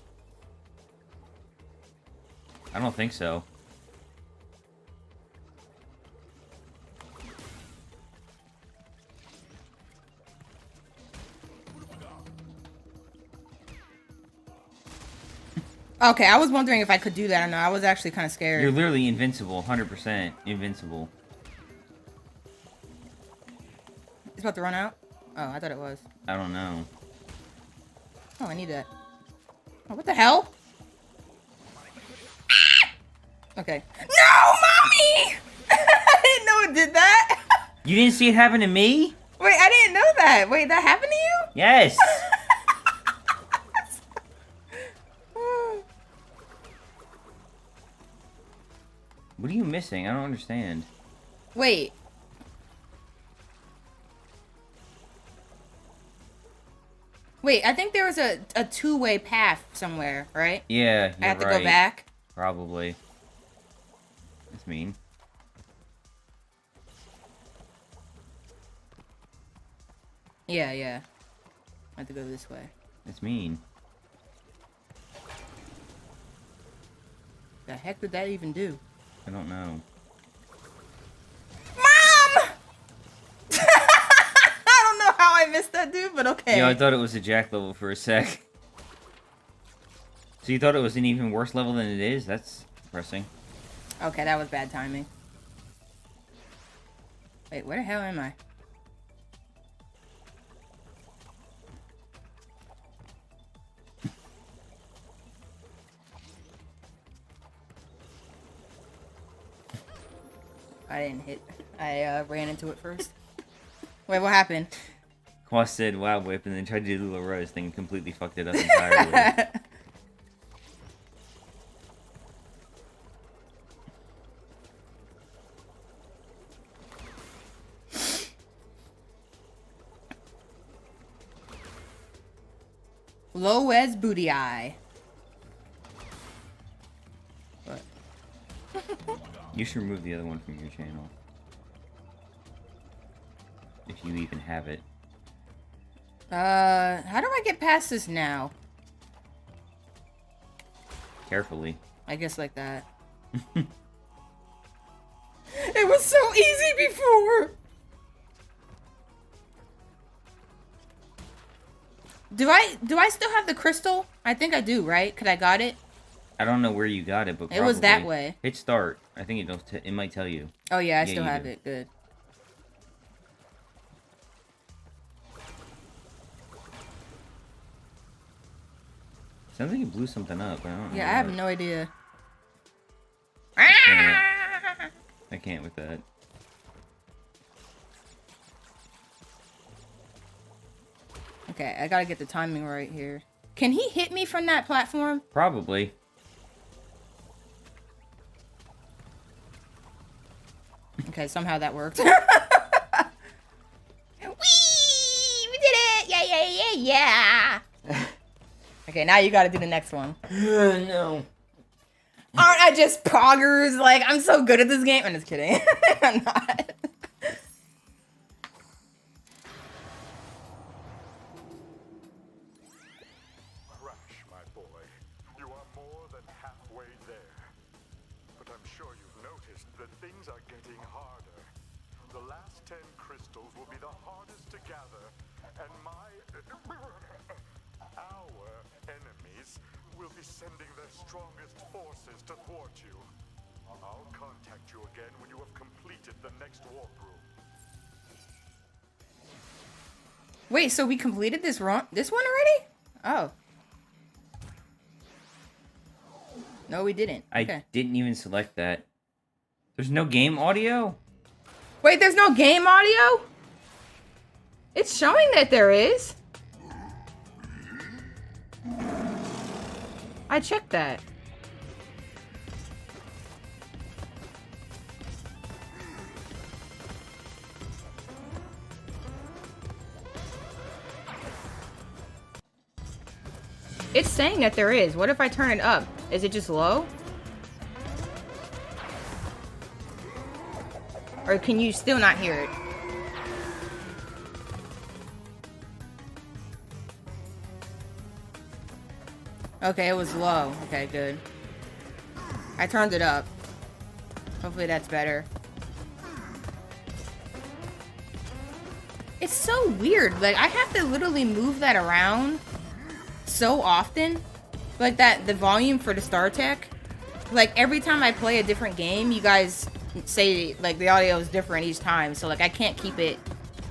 I don't think so. Okay, I was wondering if I could do that or not. I was actually kind of scared. You're literally invincible, 100% invincible. It's about to run out? Oh, I thought it was. I don't know. Oh, I need that. Oh, what the hell? Okay. No, mommy! I didn't know it did that. You didn't see it happen to me? Wait, I didn't know that. Wait, that happened to you? Yes. What are you missing? I don't understand. Wait. Wait, I think there was a two-way path somewhere, right? Yeah, you're I have to right. go back? Probably. That's mean. Yeah. I have to go this way. That's mean. The heck did that even do? I don't know. Mom! I don't know how I missed that dude, but okay. Yeah, I thought it was a Jack level for a sec. So you thought it was an even worse level than it is? That's depressing. Okay, that was bad timing. Wait, where the hell am I? I didn't hit. I ran into it first. Wait, what happened? Quas said Wild Whip and then tried to do the little Rose thing and completely fucked it up entirely. Low as booty eye. What? You should remove the other one from your channel. If you even have it. How do I get past this now? Carefully. I guess like that. It was so easy before! Do I still have the crystal? I think I do, right? Cause I got it. I don't know where you got it, but it was that way. Hit start. I think it might tell you. Oh yeah, I still have do. it. Good. Sounds like you blew something up. But I don't know. Yeah, I have no idea. I can't with that. Okay, I gotta get the timing right here. Can he hit me from that platform? Probably. Okay, somehow that worked. Whee! We did it! Yeah! Okay, now you gotta do the next one. No. Aren't I just poggers? Like, I'm so good at this game. I'm just kidding. I'm not. Crash, my boy. You are more than halfway there. But I'm sure you've noticed that things are getting harder. The last 10 crystals will be the hardest to gather, and our enemies will be sending their strongest forces to thwart you. I'll contact you again when you have completed the next warp room. Wait, so we completed this one already? Oh. No, we didn't. Okay. I didn't even select that. There's no game audio? Wait, there's no game audio? It's showing that there is. I checked that. It's saying that there is. What if I turn it up? Is it just low? Or can you still not hear it? Okay, it was low. Okay, good. I turned it up. Hopefully that's better. It's so weird. Like, I have to literally move that around so often. like the volume for the Star Tech. Like every time I play a different game, you guys say like the audio is different each time. So like I can't keep it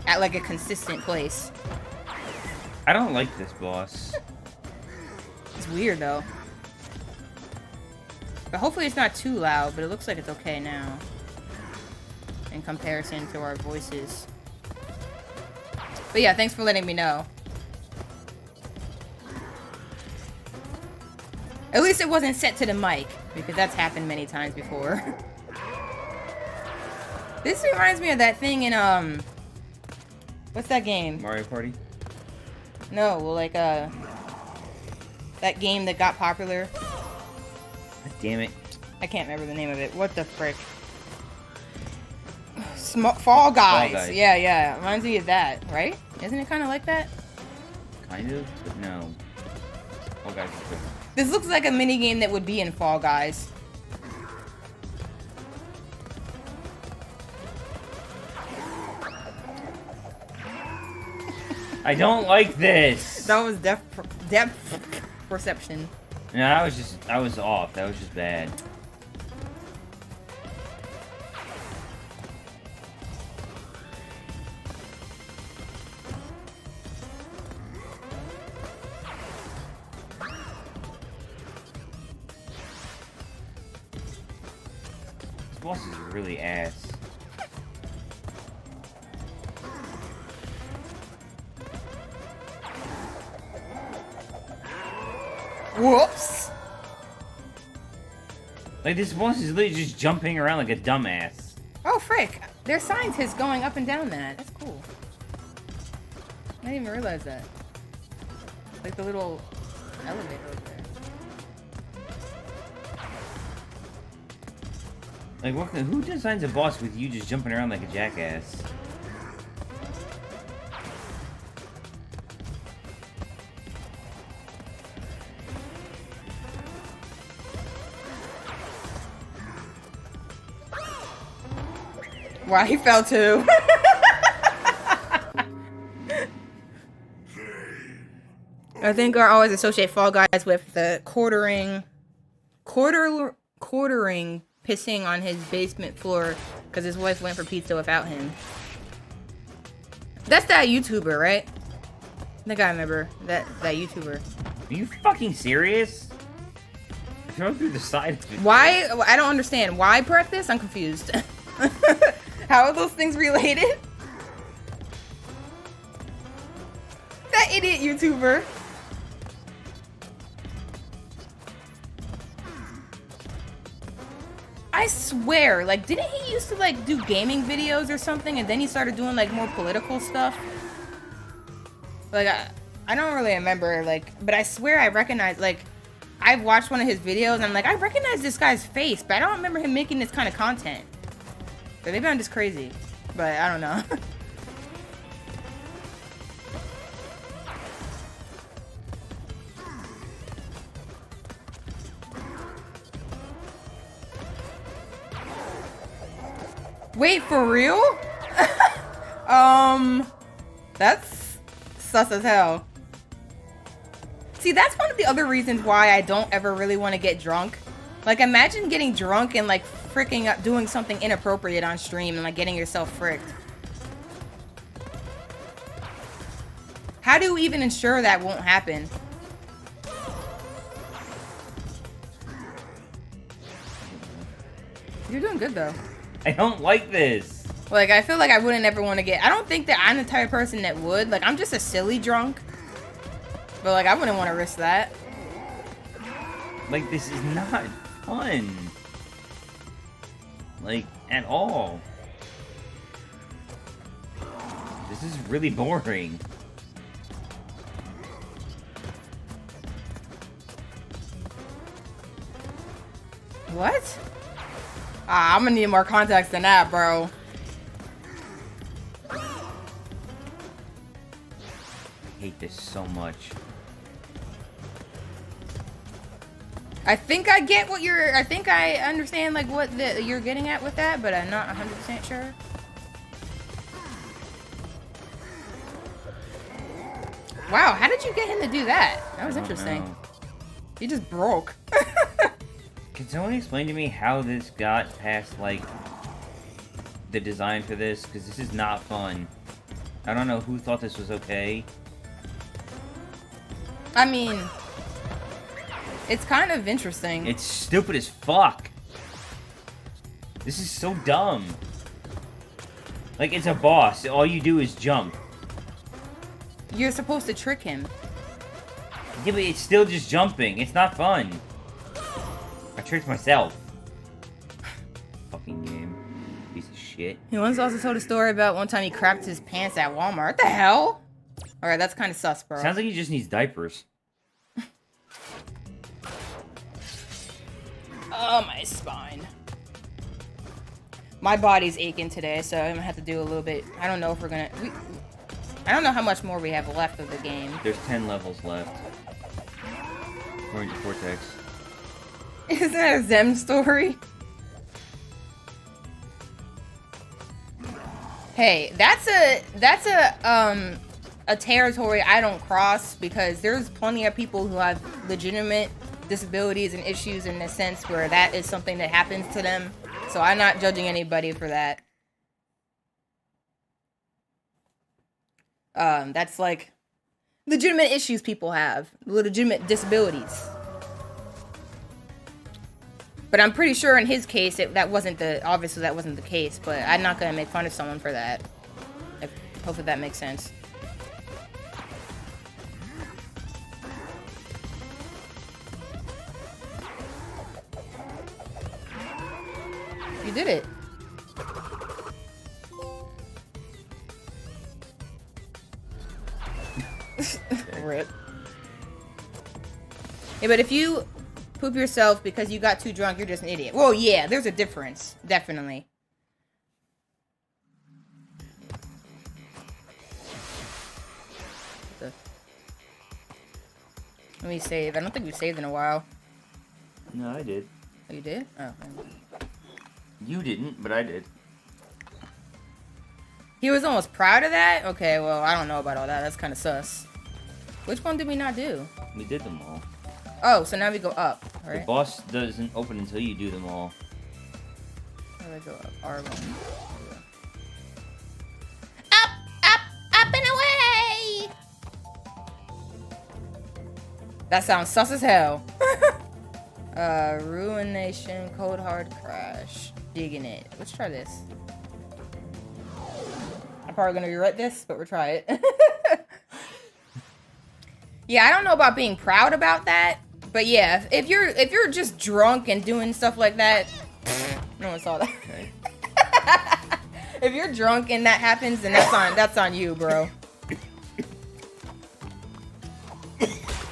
at like a consistent place. I don't like this boss. It's weird though. But hopefully it's not too loud, but it looks like it's okay now. In comparison to our voices. But yeah, thanks for letting me know. At least it wasn't set to the mic, because that's happened many times before. This reminds me of that thing in, what's that game? Mario Party? No, well, like, that game that got popular. God damn it. I can't remember the name of it. What the frick? Fall Guys. Fall Guys. Yeah, yeah. Reminds me of that, right? Isn't it kind of like that? Kind of, but no. Fall Guys is different. This looks like a mini game that would be in Fall Guys. I don't like this. That was depth perception. No, I was off. That was just bad. This boss is really ass. Whoops. Like, this boss is literally just jumping around like a dumbass. Oh, frick. There's scientists going up and down that. That's cool. I didn't even realize that. Like the little elevator over there. Like, who designs a boss with you just jumping around like a jackass? Wow, he fell too. I think I always associate Fall Guys with the quartering pissing on his basement floor because his wife went for pizza without him. That's that YouTuber, right? I think I remember that YouTuber. Are you fucking serious? Throw through the side of it. Why? I don't understand. Why practice? I'm confused. How are those things related? That idiot YouTuber. I swear, like, didn't he used to, like, do gaming videos or something, and then he started doing, like, more political stuff? Like, I don't really remember, like, but I swear I recognize, like, I've watched one of his videos, and I'm like, I recognize this guy's face, but I don't remember him making this kind of content. But maybe I'm just crazy, but I don't know. Wait, for real? That's sus as hell. See, that's one of the other reasons why I don't ever really want to get drunk. Like, imagine getting drunk and, like, freaking up, doing something inappropriate on stream and, like, getting yourself fricked. How do you even ensure that won't happen? You're doing good, though. I don't like this. Like, I feel like I wouldn't ever want to get... I don't think that I'm the type of person that would. Like, I'm just a silly drunk. But, like, I wouldn't want to risk that. Like, this is not fun. Like, at all. This is really boring. What? Ah, I'm gonna need more context than that, bro. I hate this so much. I think I get what you're... I think I understand, like, what you're getting at with that, but I'm not 100% sure. Wow, how did you get him to do that? That was interesting. He just broke. Can someone explain to me how this got past, like, the design for this? Because this is not fun. I don't know who thought this was okay. I mean, it's kind of interesting. It's stupid as fuck. This is so dumb. Like, it's a boss. All you do is jump. You're supposed to trick him. Yeah, but it's still just jumping. It's not fun. I tricked myself. Fucking game. Piece of shit. He once also told a story about one time he crapped his pants at Walmart. What the hell? Alright, that's kind of sus, bro. Sounds like he just needs diapers. Oh, my spine. My body's aching today, so I'm gonna have to do a little bit. I don't know if we're gonna... I don't know how much more we have left of the game. There's 10 levels left. According to Cortex. Isn't that a Zem story? Hey, that's a territory I don't cross because there's plenty of people who have legitimate disabilities and issues in the sense where that is something that happens to them. So I'm not judging anybody for that. That's like legitimate issues people have, legitimate disabilities. But I'm pretty sure in his case, obviously that wasn't the case, but I'm not gonna make fun of someone for that. Hopefully that makes sense. You did it. Rip. Yeah, but if you poop yourself because you got too drunk, you're just an idiot. Well, yeah, there's a difference. Definitely. Let me save. I don't think we've saved in a while. No, I did. Oh, you did? Oh. You didn't, but I did. He was almost proud of that? Okay, well, I don't know about all that. That's kind of sus. Which one did we not do? We did them all. Oh, so now we go up, right? The boss doesn't open until you do them all. How do I go up? R1. Up, up, up and away! That sounds sus as hell. Ruination, Cold Hard Crash. Digging it. Let's try this. I'm probably gonna regret this, but we'll try it. Yeah, I don't know about being proud about that, but yeah, if you're just drunk and doing stuff like that, no one saw that. Okay. If you're drunk and that happens, then that's on you, bro.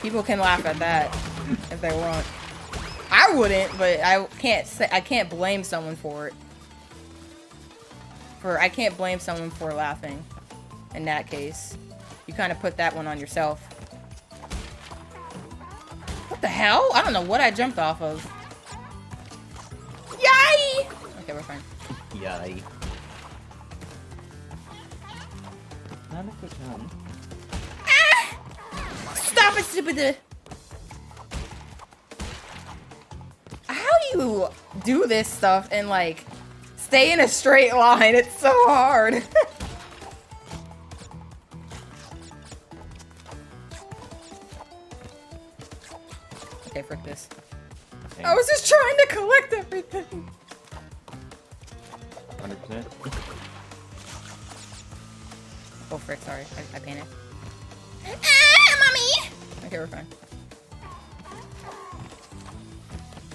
People can laugh at that if they want. I wouldn't, but I can't blame someone for it. I can't blame someone for laughing. In that case, you kind of put that one on yourself. What the hell? I don't know what I jumped off of. Yay! Okay, we're fine. Yay. Not a good one. Ah! Stop it, stupid. How do you do this stuff and like stay in a straight line? It's so hard. Okay, frick this. Okay. I was just trying to collect everything. 100%. Oh, frick, sorry. I panicked. Ah, mommy! Okay, we're fine.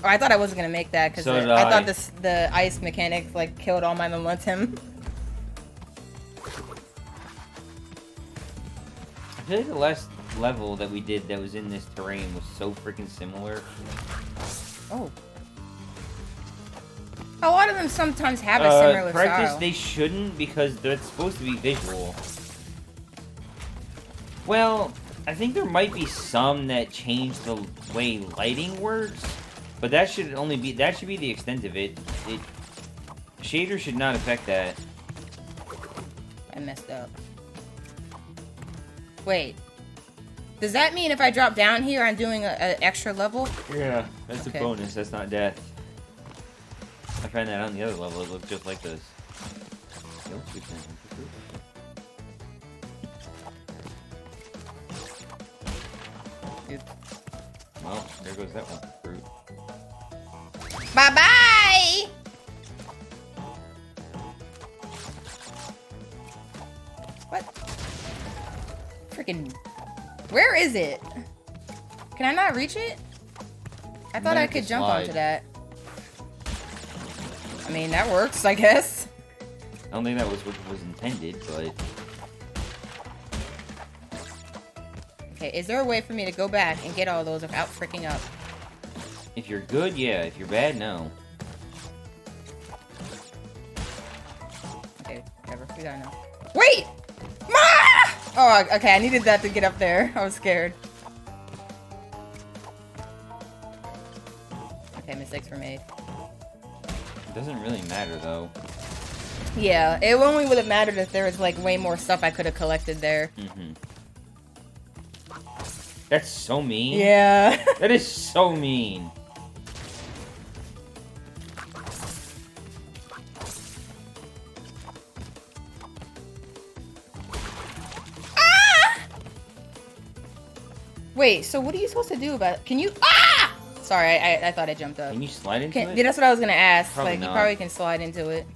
Oh, I thought I wasn't gonna make that because So did I thought the ice mechanic like killed all my momentum. I feel like the last level that we did that was in this terrain was so freaking similar. Oh. A lot of them sometimes have a similar practice, style. they shouldn't because that's supposed to be visual. Well, I think there might be some that change the way lighting works, but that should be the extent of it. Shader should not affect that. I messed up. Wait. Does that mean if I drop down here, I'm doing an extra level? Yeah, that's Okay. a bonus. That's not death. I found that on the other level. It looked just like this. Dude. Well, there goes that one. Fruit. Bye-bye! What? Freaking... Where is it? Can I not reach it? I thought I could jump onto that. I mean, that works, I guess. I don't think that was what was intended, but... Okay, is there a way for me to go back and get all those without freaking up? If you're good, yeah. If you're bad, no. Okay, whatever. We gotta know. Wait! Ma! Oh, okay, I needed that to get up there. I was scared. Okay, mistakes were made. It doesn't really matter, though. Yeah, it only would have mattered if there was, like, way more stuff I could have collected there. Mm-hmm. That's so mean. Yeah. That is so mean. Ah! Wait, so what are you supposed to do about it? Can you... Ah! Sorry, I thought I jumped up. Can you slide into it? Yeah, that's what I was gonna ask. Probably like, not. you probably can slide into it.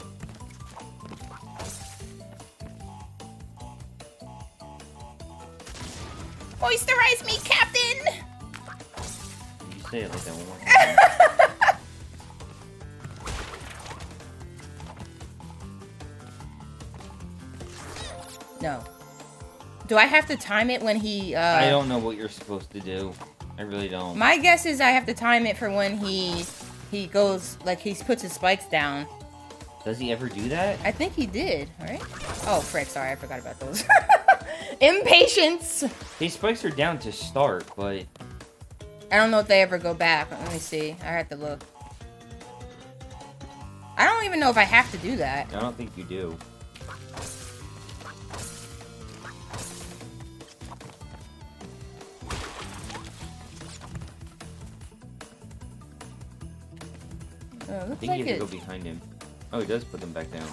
Moisturize me, Captain! You say it like that one more time. No. Do I have to time it when he, I don't know what you're supposed to do. I really don't. My guess is I have to time it for when he goes, like, he puts his spikes down. Does he ever do that? I think he did, right? Oh, frick, sorry, I forgot about those. Impatience! His spikes are down to start, but... I don't know if they ever go back. Let me see. I have to look. I don't even know if I have to do that. I don't think you do. Oh, I looks think like you have it. to go behind him. Oh, he does put them back down.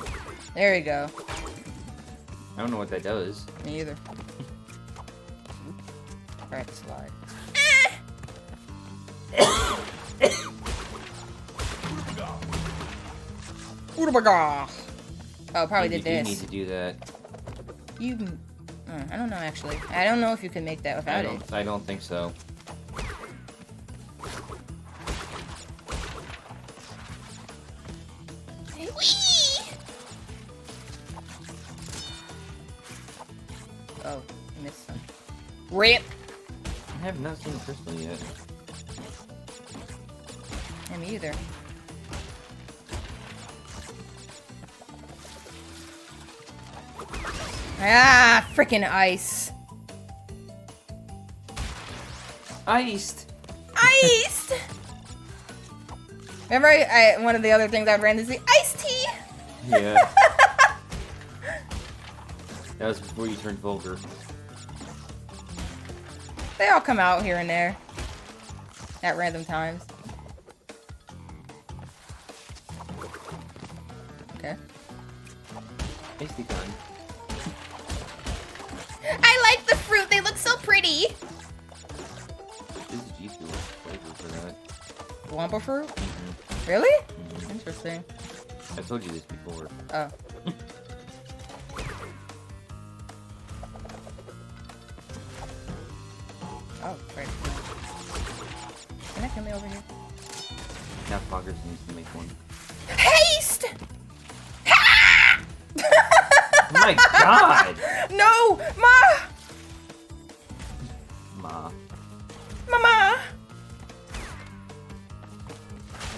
There we go. I don't know what that does. Me either. Alright, slide. Oh, probably did You this. need to do that. You... I don't know, actually. I don't know if you can make that without it. I don't think so. Whee! Oh, I missed some. RIP! I have not seen Crystal yet. Yeah, me either. Ah, freaking ice. Iced! Iced! Remember, one of the other things I ran is the iced tea. Yeah. That was before you turned vulgar. They all come out here and there at random times. Okay. Tasty gun. I like the fruit. They look so pretty. This is G Fuel flavor for that. Wampa fruit? Mm-hmm. Really? Mm-hmm. Interesting. I told you this before. Oh. Oh, great. Can I come over here? Now Foggers needs to make one. Haste! Oh my god! No! Ma! Ma. Mama!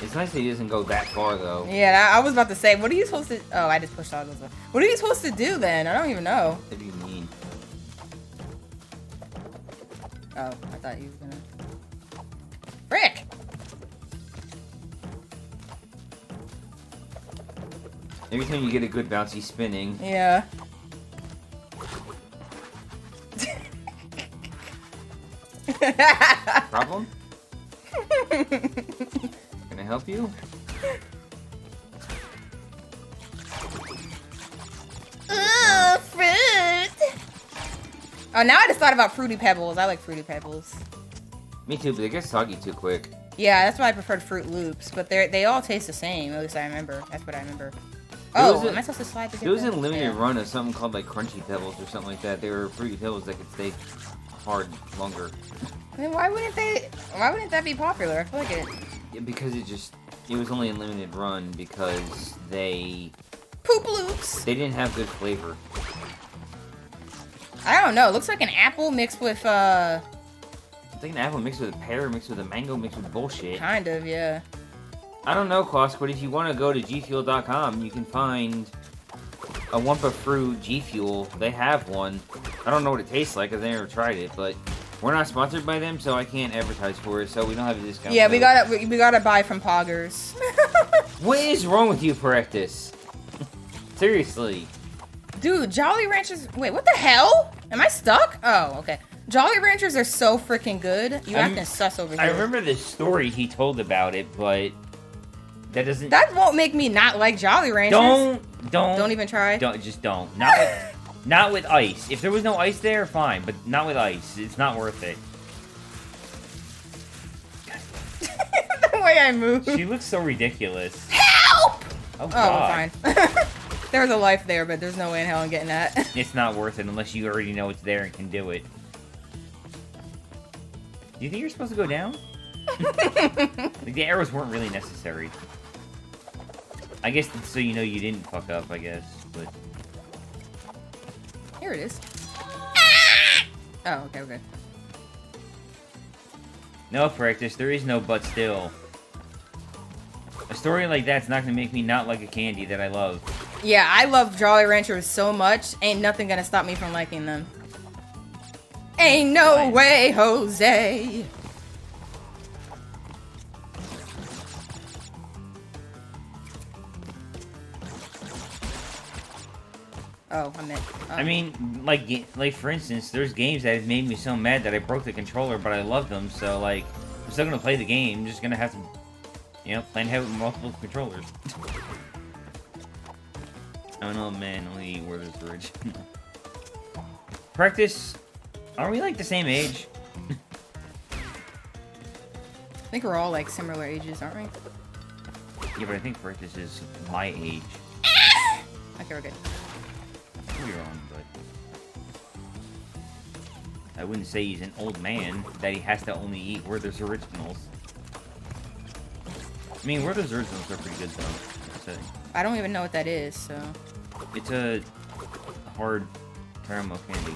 It's nice that he doesn't go that far though. Yeah, I was about to say, what are you supposed to... Oh, I just pushed all those up. What are you supposed to do then? I don't even know. What do you mean? Oh, I thought you were gonna... Frick! Every time you get a good bounce, he's spinning. Yeah. Problem? Can I help you? Fruit. Oh, now I just thought about Fruity Pebbles. I like Fruity Pebbles. Me too, but they get soggy too quick. Yeah, that's why I preferred Fruit Loops. But they all taste the same. At least I remember. That's what I remember. Oh, am I supposed to slide the There was a limited run of something called like Crunchy Pebbles or something like that. They were Fruity Pebbles that could stay hard longer. Then why wouldn't that be popular? I feel like it. Yeah, because it was only a limited run because Poop Loops. they didn't have good flavor. I don't know. It looks like an apple mixed with It's like an apple mixed with a pear, mixed with a mango, mixed with bullshit. kind of, yeah. I don't know, Quask, but if you want to go to gfuel.com, you can find a Wumpa Fruit G Fuel. They have one. I don't know what it tastes like because I never tried it, but we're not sponsored by them, so I can't advertise for it, so we don't have a discount. Yeah, we gotta buy from Poggers. What is wrong with you, Correctus? Seriously. Dude, Jolly Ranchers. Wait, what the hell? Am I stuck? Oh, okay. Jolly Ranchers are so freaking good. You acting sus over here. I remember the story he told about it, but that doesn't. That won't make me not like Jolly Ranchers. Don't even try. Just don't. Not with ice. If there was no ice there, fine, but not with ice. It's not worth it. The way I move. She looks so ridiculous. Help! Oh, Oh, God. fine. There's a life there, but there's no way in hell I'm getting that. It's not worth it unless you already know it's there and can do it. Do you think you're supposed to go down? Like, the arrows weren't really necessary. I guess so you know you didn't fuck up, I guess, but... Here it is. Oh, okay. No, practice, there is no but still. A story like that's not gonna make me not like a candy that I love. Yeah, I love Jolly Ranchers so much. Ain't nothing gonna stop me from liking them. Ain't no way, Jose. Oh, I meant. Oh. I mean, like for instance, there's games that have made me so mad that I broke the controller, but I love them. So like, I'm still gonna play the game. I'm just gonna have to, you know, plan to have multiple controllers. Oh no, man, only Werther's original. Practice. Aren't we like the same age? I think we're all like similar ages, aren't we? Yeah, but I think Practice is my age. Okay, we're good. You're wrong, but I wouldn't say he's an old man that he has to only eat Werther's originals. I mean, Werther's originals are pretty good though. So I don't even know what that is, so. it's a hard caramel candy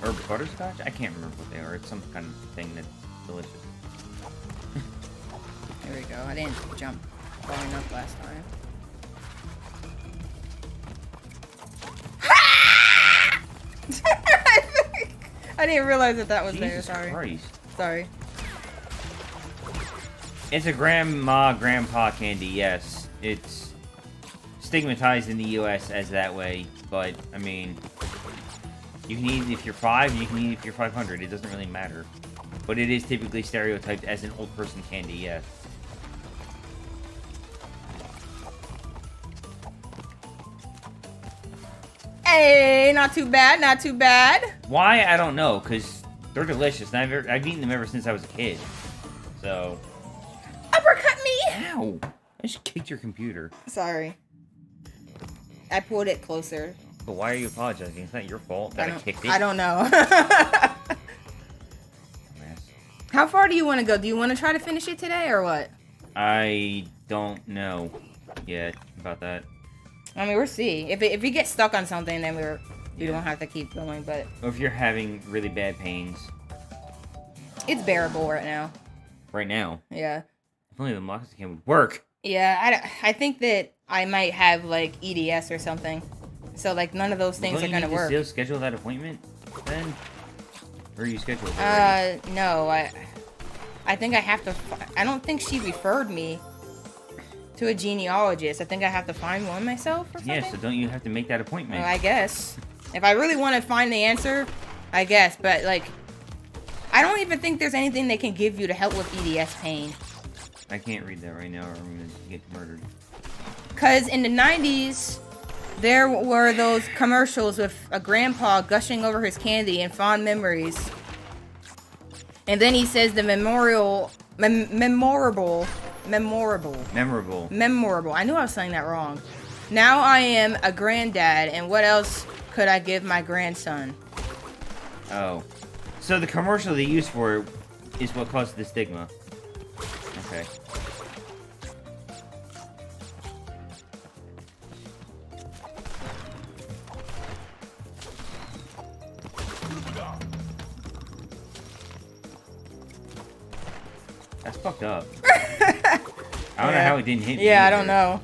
or butterscotch. I can't remember what they are. It's some kind of thing that's delicious. There we go. I didn't jump far enough last time. I didn't realize that was Jesus there. Sorry. Christ. Sorry. It's a grandpa candy, yes. It's stigmatized in the US as that way, but, I mean, you can eat it if you're 5, you can eat it if you're 500, it doesn't really matter. But it is typically stereotyped as an old person candy, yes. Hey, not too bad, not too bad. Why? I don't know, because they're delicious, and I've eaten them ever since I was a kid. So... Uppercut me! Ow! I just kicked your computer. Sorry. I pulled it closer. But why are you apologizing? It's not your fault that I kicked it. I don't know. Dumbass. How far do you want to go? Do you want to try to finish it today or what? I don't know yet about that. I mean, we'll see. If we get stuck on something, then we don't have to keep going, but... Or if you're having really bad pains. It's bearable right now. Right now. Yeah. If only the Moxicam would work. Yeah, I think that I might have, like, EDS or something. So, like, none of those things are going to work. Still schedule that appointment, then? Or are you scheduled already? No, I think I have to... I don't think she referred me to a genealogist. I think I have to find one myself or something. Yeah, so don't you have to make that appointment? Well, I guess. If I really want to find the answer, I guess. But, like, I don't even think there's anything they can give you to help with EDS pain. I can't read that right now or I'm gonna get murdered. Because in the 90s, there were those commercials with a grandpa gushing over his candy and fond memories. And then he says the memorable. I knew I was saying that wrong. Now I am a granddad, and what else could I give my grandson? Oh. So the commercial they use for it is what caused the stigma. Okay. That's fucked up. I don't know how it didn't hit me. Yeah, either. I don't know.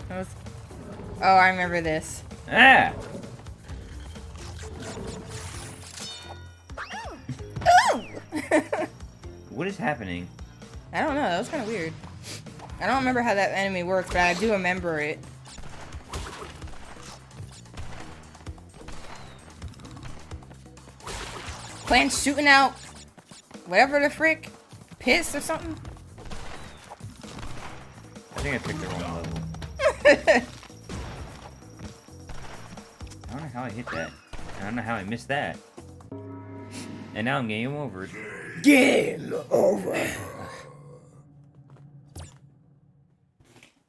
Oh, I remember this. Ah! What is happening? I don't know. That was kind of weird. I don't remember how that enemy works, but I do remember it. Plants shooting out whatever the frick, piss or something. I think I picked the wrong level. I don't know how I hit that. I don't know how I missed that. And now I'm game over. Game over.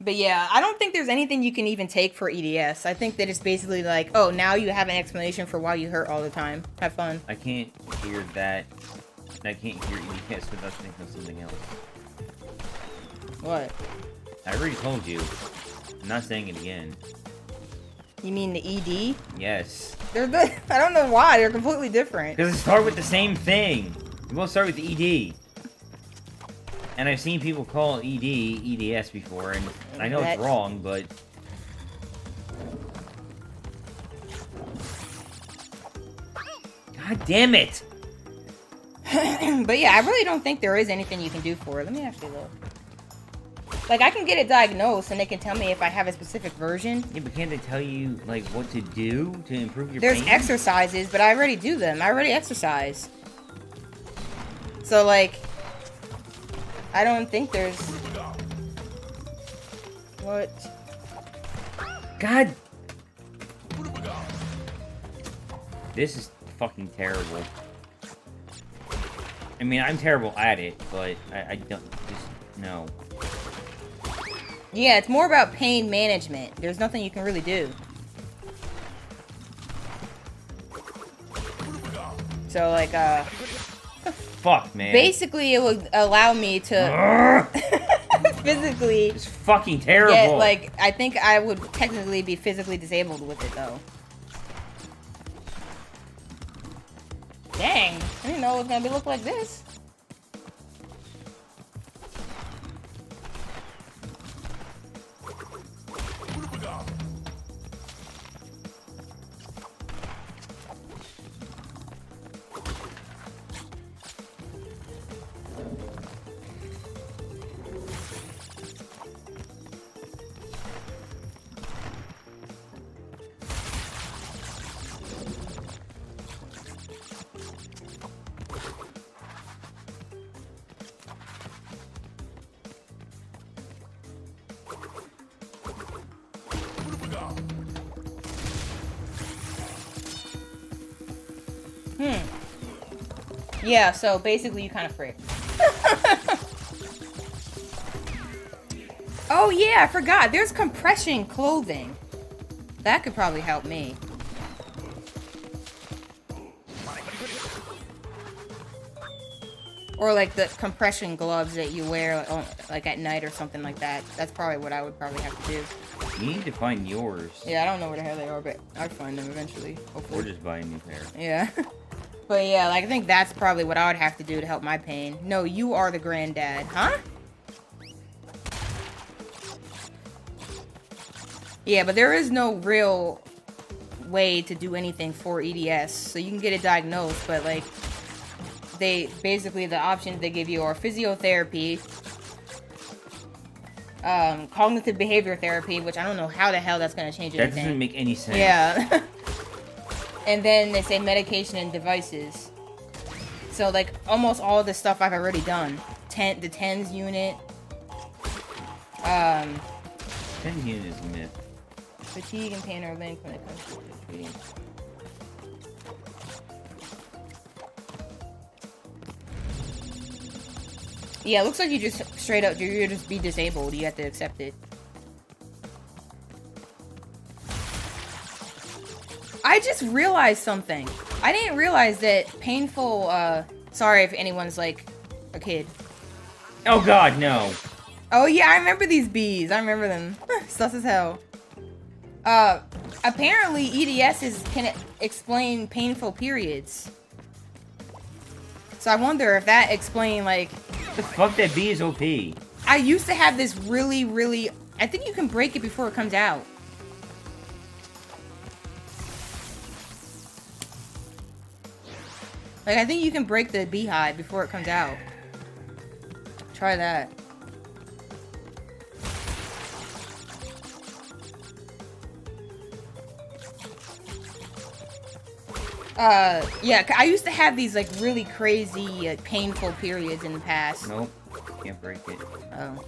But yeah, I don't think there's anything you can even take for EDS. I think that it's basically like, oh, now you have an explanation for why you hurt all the time. Have fun. I can't hear that. I can't hear EDS without thinking of something else. What? I already told you. I'm not saying it again. You mean the ED? Yes. They're good. I don't know why. They're completely different. Because it start with the same thing. You both start with ED. And I've seen people call ED EDS before, and I know it's wrong, but... God damn it! But yeah, I really don't think there is anything you can do for it. Let me actually look. Like, I can get it diagnosed, and they can tell me if I have a specific version. Yeah, but can't they tell you, like, what to do to improve your There's pain? exercises, but I already do them. I already exercise. So, like... I don't think there's... What? God! This is fucking terrible. I mean, I'm terrible at it, but I don't... just... no. Yeah, it's more about pain management. There's nothing you can really do. So, like, Fuck, man. basically, it would allow me to physically It's fucking terrible. get, like, I think I would technically be physically disabled with it, though. Dang, I didn't know it was gonna look like this. Yeah, so basically you kind of frick. Oh yeah, I forgot. There's compression clothing. That could probably help me. Or like the compression gloves that you wear like at night or something like that. That's probably what I would probably have to do. You need to find yours. Yeah, I don't know where the hell they are, but I'll find them eventually. Hopefully. Or just buy a new pair. Yeah. But yeah, like I think that's probably what I would have to do to help my pain. No, you are the granddad. Huh? Yeah, but there is no real way to do anything for EDS. So you can get it diagnosed, but like they basically the options they give you are physiotherapy, cognitive behavior therapy, which I don't know how the hell that's gonna change anything. That doesn't make any sense. Yeah. And then they say medication and devices. So like almost all the stuff I've already done. The tens unit. 10 unit is a myth. Fatigue and pain are linked when it comes to treating. Yeah, it looks like you just straight up, you just be disabled. You have to accept it. I just realized something. I didn't realize that painful, sorry if anyone's like a kid. Oh god, no. Oh yeah, I remember these bees. I remember them. Sus as hell. Apparently EDSs can explain painful periods. So I wonder if that explained, like... The fuck, that bee is OP. I used to have this really... I think you can break it before it comes out. Like, I think you can break the beehive before it comes out. Try that. Yeah, I used to have these, like, really crazy, painful periods in the past. Nope. Can't break it. Oh.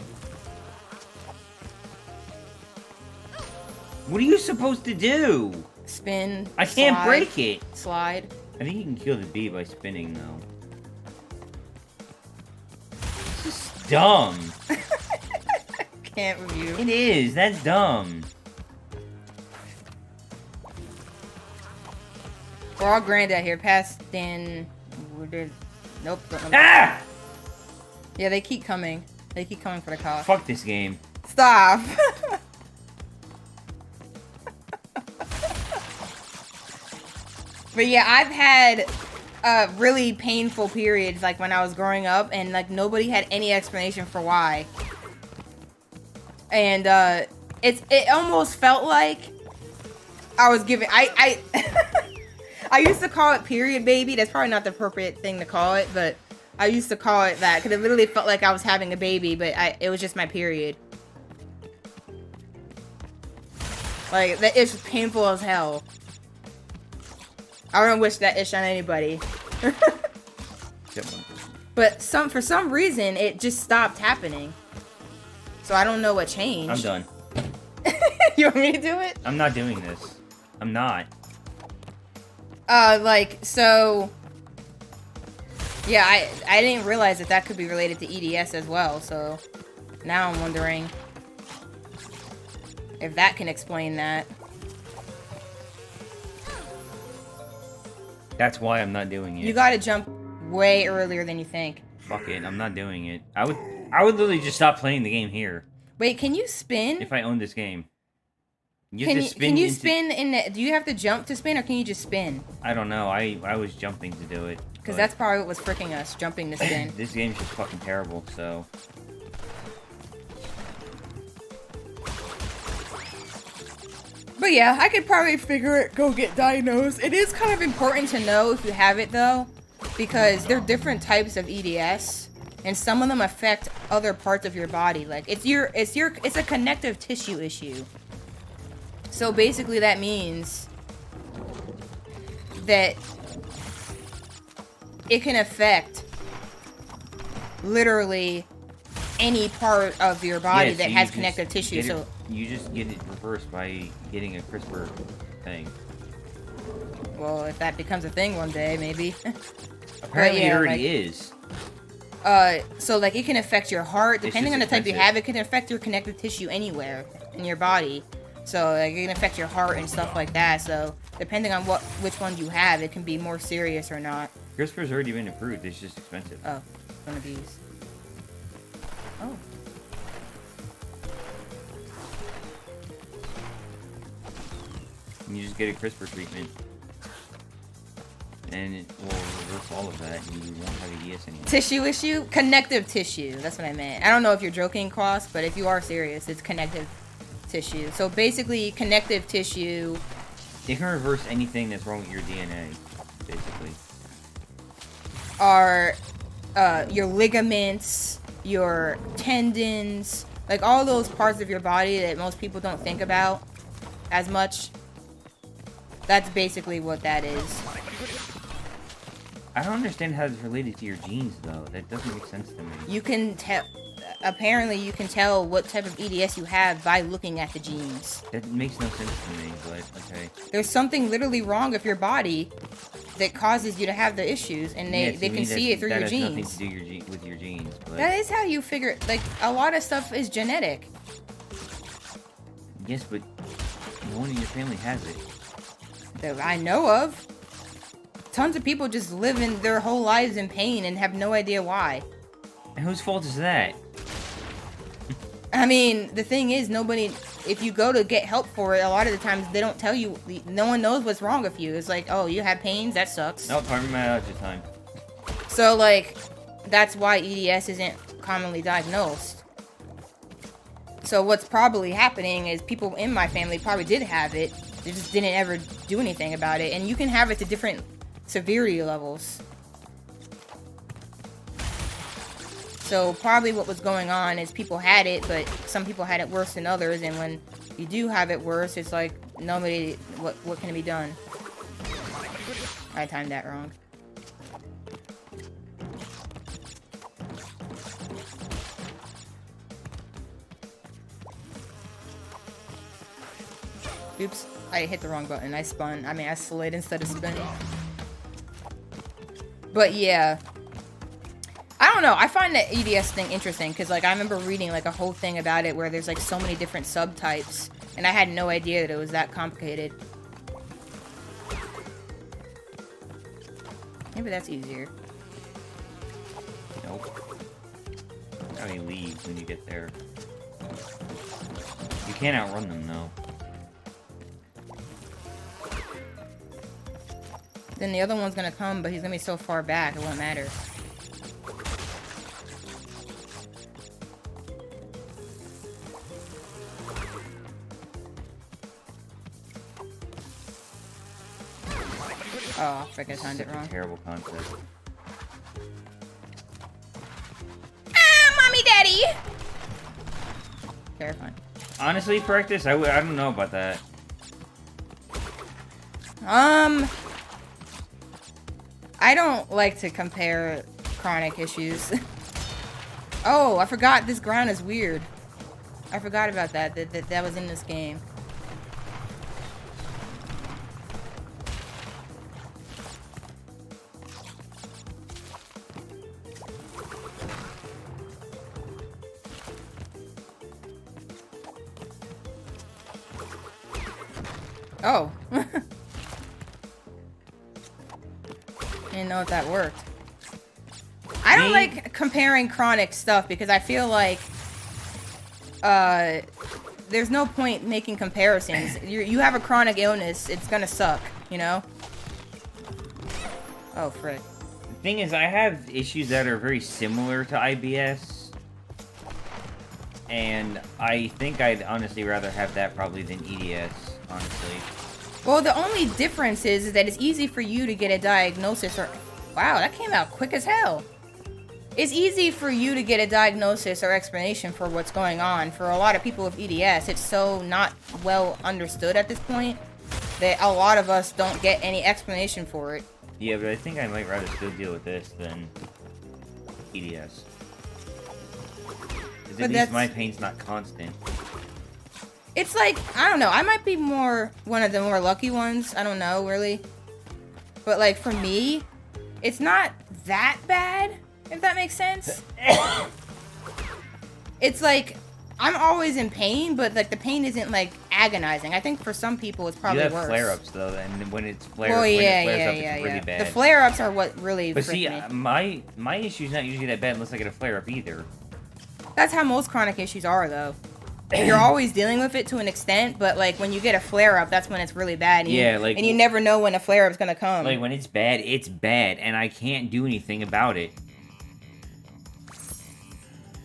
What are you supposed to do? Spin. I can't slide, break it. Slide. I think you can kill the bee by spinning, though. This is dumb. Can't review. It is. That's dumb. We're all granddad here. Past Dan. Nope. Ah! Yeah, they keep coming. They keep coming for the call. Fuck this game. Stop. But yeah, I've had really painful periods, like when I was growing up, and like nobody had any explanation for why. And it almost felt like I was giving I used to call it period baby. That's probably not the appropriate thing to call it, but I used to call it that because it literally felt like I was having a baby, but it was just my period. Like, that itch was painful as hell. I wouldn't wish that itch on anybody. But for some reason, it just stopped happening. So I don't know what changed. I'm done. You want me to do it? I'm not doing this. I'm not. So... Yeah, I didn't realize that could be related to EDS as well, so... Now I'm wondering... if that can explain that. That's why I'm not doing it. You gotta jump way earlier than you think. Fuck it, I'm not doing it. I would literally just stop playing the game here. Wait, can you spin? If I owned this game. Can you spin in the... Do you have to jump to spin, or can you just spin? I don't know. I was jumping to do it. Because that's probably what was fricking us, jumping to spin. This game's just fucking terrible, so... But yeah, I could probably go get diagnosed. It is kind of important to know if you have it, though. Because there are different types of EDS. And some of them affect other parts of your body. Like, it's a connective tissue issue. So basically that means that it can affect literally any part of your body that has connective tissue. So you just get it reversed by getting a CRISPR thing. Well, if that becomes a thing one day, maybe. Apparently it already is. So like it can affect your heart, depending on the type you expensive. have. It can affect your connective tissue anywhere in your body. So like it can affect your heart and stuff like that. So depending on which one you have, it can be more serious or not. CRISPR's already been approved. It's just expensive. Oh, one of these. Oh. You just get a CRISPR treatment. And it will reverse all of that, and you won't have EDS anymore. Tissue issue? Connective tissue. That's what I meant. I don't know if you're joking, Cross, but if you are serious, it's connective tissue. So basically, connective tissue... It can reverse anything that's wrong with your DNA, basically. Are your ligaments, your tendons, like all those parts of your body that most people don't think about as much. That's basically what that is. I don't understand how it's related to your genes, though. That doesn't make sense to me. You can tell. Apparently, you can tell what type of EDS you have by looking at the genes. That makes no sense to me, but okay. There's something literally wrong with your body that causes you to have the issues, and they can see it through your genes. That has nothing to do with your genes. But that is how you figure. Like, a lot of stuff is genetic. Yes, but no one in your family has it. That I know of. Tons of people just live in their whole lives in pain and have no idea why. And whose fault is that? I mean, the thing is, if you go to get help for it, a lot of the times they don't tell you, no one knows what's wrong with you. It's like, oh, you have pains? That sucks. Nope, pardon my allergy time. So, like, that's why EDS isn't commonly diagnosed. So what's probably happening is people in my family probably did have it. They just didn't ever do anything about it. And you can have it to different severity levels. So probably what was going on is people had it, but some people had it worse than others. And when you do have it worse, it's like, nobody, what can be done? I timed that wrong. Oops, I hit the wrong button. I spun. I mean, I slid instead of spinning. But yeah. I don't know. I find that EDS thing interesting because, like, I remember reading, like, a whole thing about it where there's, like, so many different subtypes. And I had no idea that it was that complicated. Maybe that's easier. Nope. How many leaves when you get there? You can't outrun them, though. Then the other one's gonna come, but he's gonna be so far back, it won't matter. Oh, frick, I timed it wrong. Such a terrible concept. Ah, mommy, daddy! Terrifying. Honestly, practice, I don't know about that. I don't like to compare chronic issues. Oh, I forgot this ground is weird. I forgot about that was in this game. Oh. Didn't know if that worked. I don't like comparing chronic stuff because I feel like there's no point making comparisons. You have a chronic illness, it's gonna suck, you know? Oh, frick. The thing is, I have issues that are very similar to IBS. And I think I'd honestly rather have that probably than EDS, honestly. Well, the only difference is that it's easy for you to get a diagnosis or... Wow, that came out quick as hell. It's easy for you to get a diagnosis or explanation for what's going on. For a lot of people with EDS, it's so not well understood at this point that a lot of us don't get any explanation for it. Yeah, but I think I might rather still deal with this than EDS. Because at least my pain's not constant. It's like, I don't know, I might be one of the more lucky ones. I don't know, really. But, like, for me, it's not that bad, if that makes sense. It's like, I'm always in pain, but, like, the pain isn't, like, agonizing. I think for some people, it's probably worse. You have flare-ups, though, and when it flares well, up, it's really bad. The flare-ups are what really But see, me. my issue's not usually that bad unless I get a flare-up either. That's how most chronic issues are, though. You're always dealing with it to an extent, but, like, when you get a flare-up, that's when it's really bad. And and you never know when a flare-up's gonna come. Like, when it's bad, and I can't do anything about it.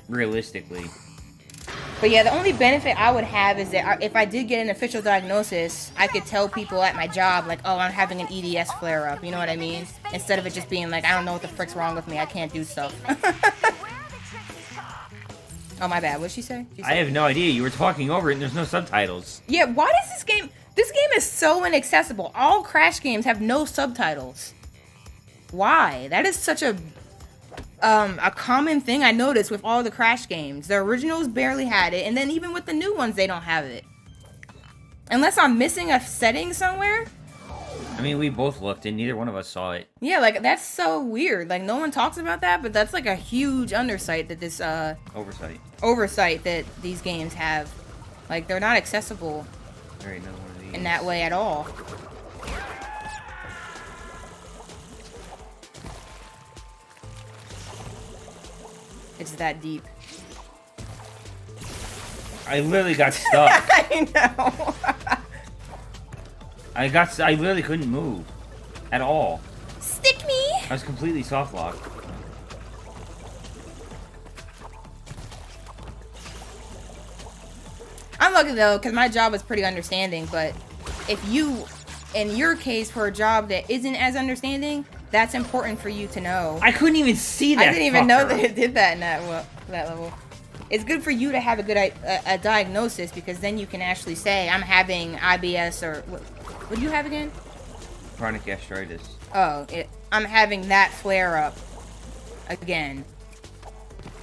Realistically. But yeah, the only benefit I would have is that if I did get an official diagnosis, I could tell people at my job, like, oh, I'm having an EDS flare-up, you know what I mean? Instead of it just being like, I don't know what the frick's wrong with me, I can't do stuff. Oh, my bad. What'd she say? I have no idea. You were talking over it and there's no subtitles. Yeah, why does this game... This game is so inaccessible. All Crash games have no subtitles. Why? That is such a common thing I noticed with all the Crash games. The originals barely had it, and then even with the new ones, they don't have it. Unless I'm missing a setting somewhere. I mean, we both looked, and neither one of us saw it. Yeah, like, that's so weird. Like, no one talks about that, but that's, like, a huge oversight that this, Oversight that these games have. Like, they're not accessible There ain't another one of these. in that way at all. It's that deep. I literally got stuck. I know. I literally couldn't move. At all. Stick me! I was completely soft locked. I'm lucky though, because my job was pretty understanding, but if you, in your case, for a job that isn't as understanding, that's important for you to know. I couldn't even see that. I didn't even know that it did that in that level. It's good for you to have a good a diagnosis, because then you can actually say, I'm having IBS, or what do you have again? Chronic gastritis. Oh, I'm having that flare up again.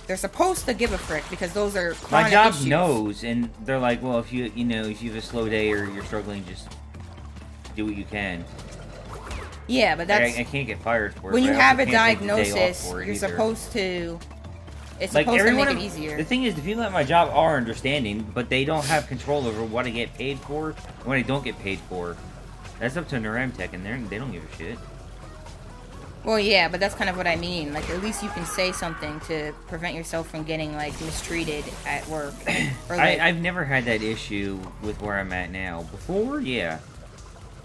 They're supposed to give a frick, because those are chronic My job issues. knows, and they're like, well, if you have a slow day or you're struggling, just do what you can. Yeah, but that's... I can't get fired for it. When you but I have also a can't take the day off diagnosis, for it you're either. supposed to... It's Like, supposed to make everyone it easier. The thing is, the people at my job are understanding, but they don't have control over what I get paid for and what I don't get paid for. That's up to Neuramtech, and they don't give a shit. Well, yeah, but that's kind of what I mean. Like, at least you can say something to prevent yourself from getting, like, mistreated at work. Or, like, I've never had that issue with where I'm at now. Before, yeah.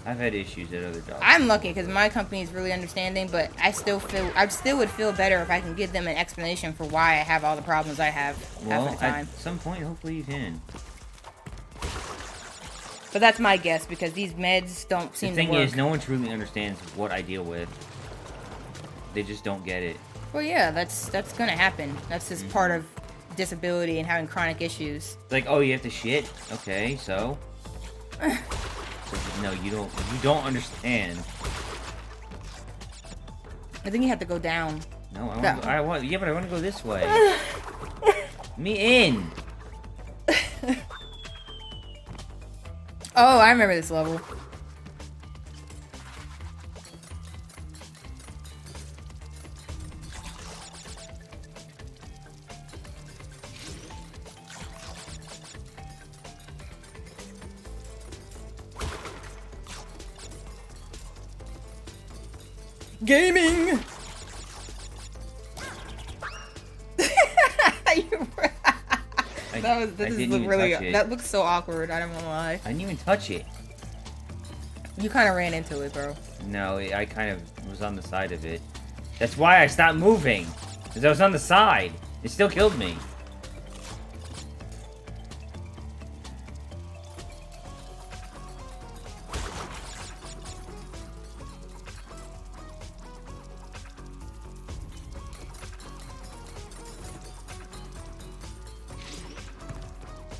I've had issues at other jobs. I'm lucky because my company is really understanding, but I still would feel better if I can give them an explanation for why I have all the problems I have half of the time. At some point, hopefully you can. But that's my guess, because these meds don't seem to work. The thing is, no one truly understands what I deal with. They just don't get it. Well, yeah, that's gonna happen. That's just part of disability and having chronic issues. It's like, oh, you have to shit? Okay, so? No, you don't understand. I think you have to go down. No, I want to go this way. Me in. Oh, I remember this level. Gaming. That looks so awkward. I don't wanna lie. I didn't even touch it. You kind of ran into it, bro. No, I kind of was on the side of it. That's why I stopped moving. Because I was on the side. It still killed me.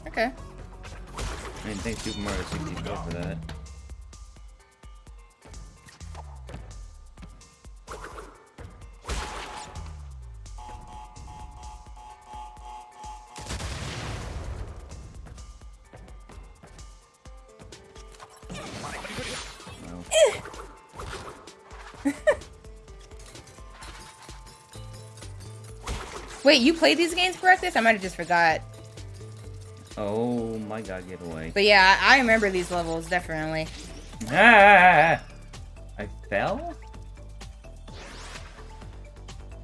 Okay. I didn't think Super Mario 64 for that. Wait, you played these games for this? I might have just forgot. Oh my god, get away. But yeah, I remember these levels, definitely. Ah! I fell?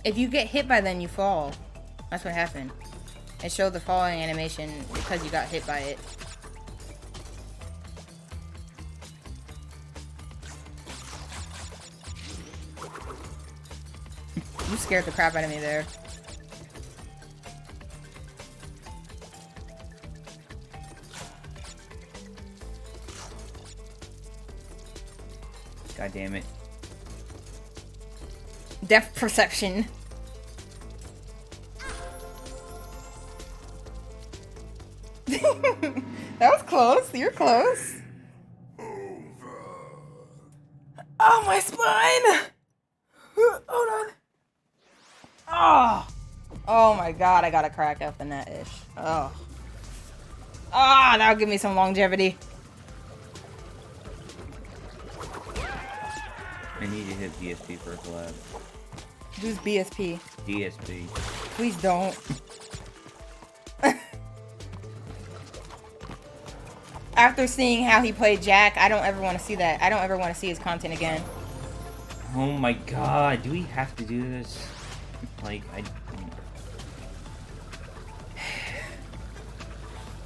If you get hit by them, you fall. That's what happened. It showed the falling animation because you got hit by it. You scared the crap out of me there. God damn it. Depth perception. That was close. You're close. Oh, my spine. Oh! Oh my god, I got a crack up in that ish. Oh. Ah, that'll give me some longevity. I need to hit DSP for a collab. Who's BSP? DSP. Please don't. After seeing how he played Jack, I don't ever want to see that. I don't ever want to see his content again. Oh my god, do we have to do this? Like,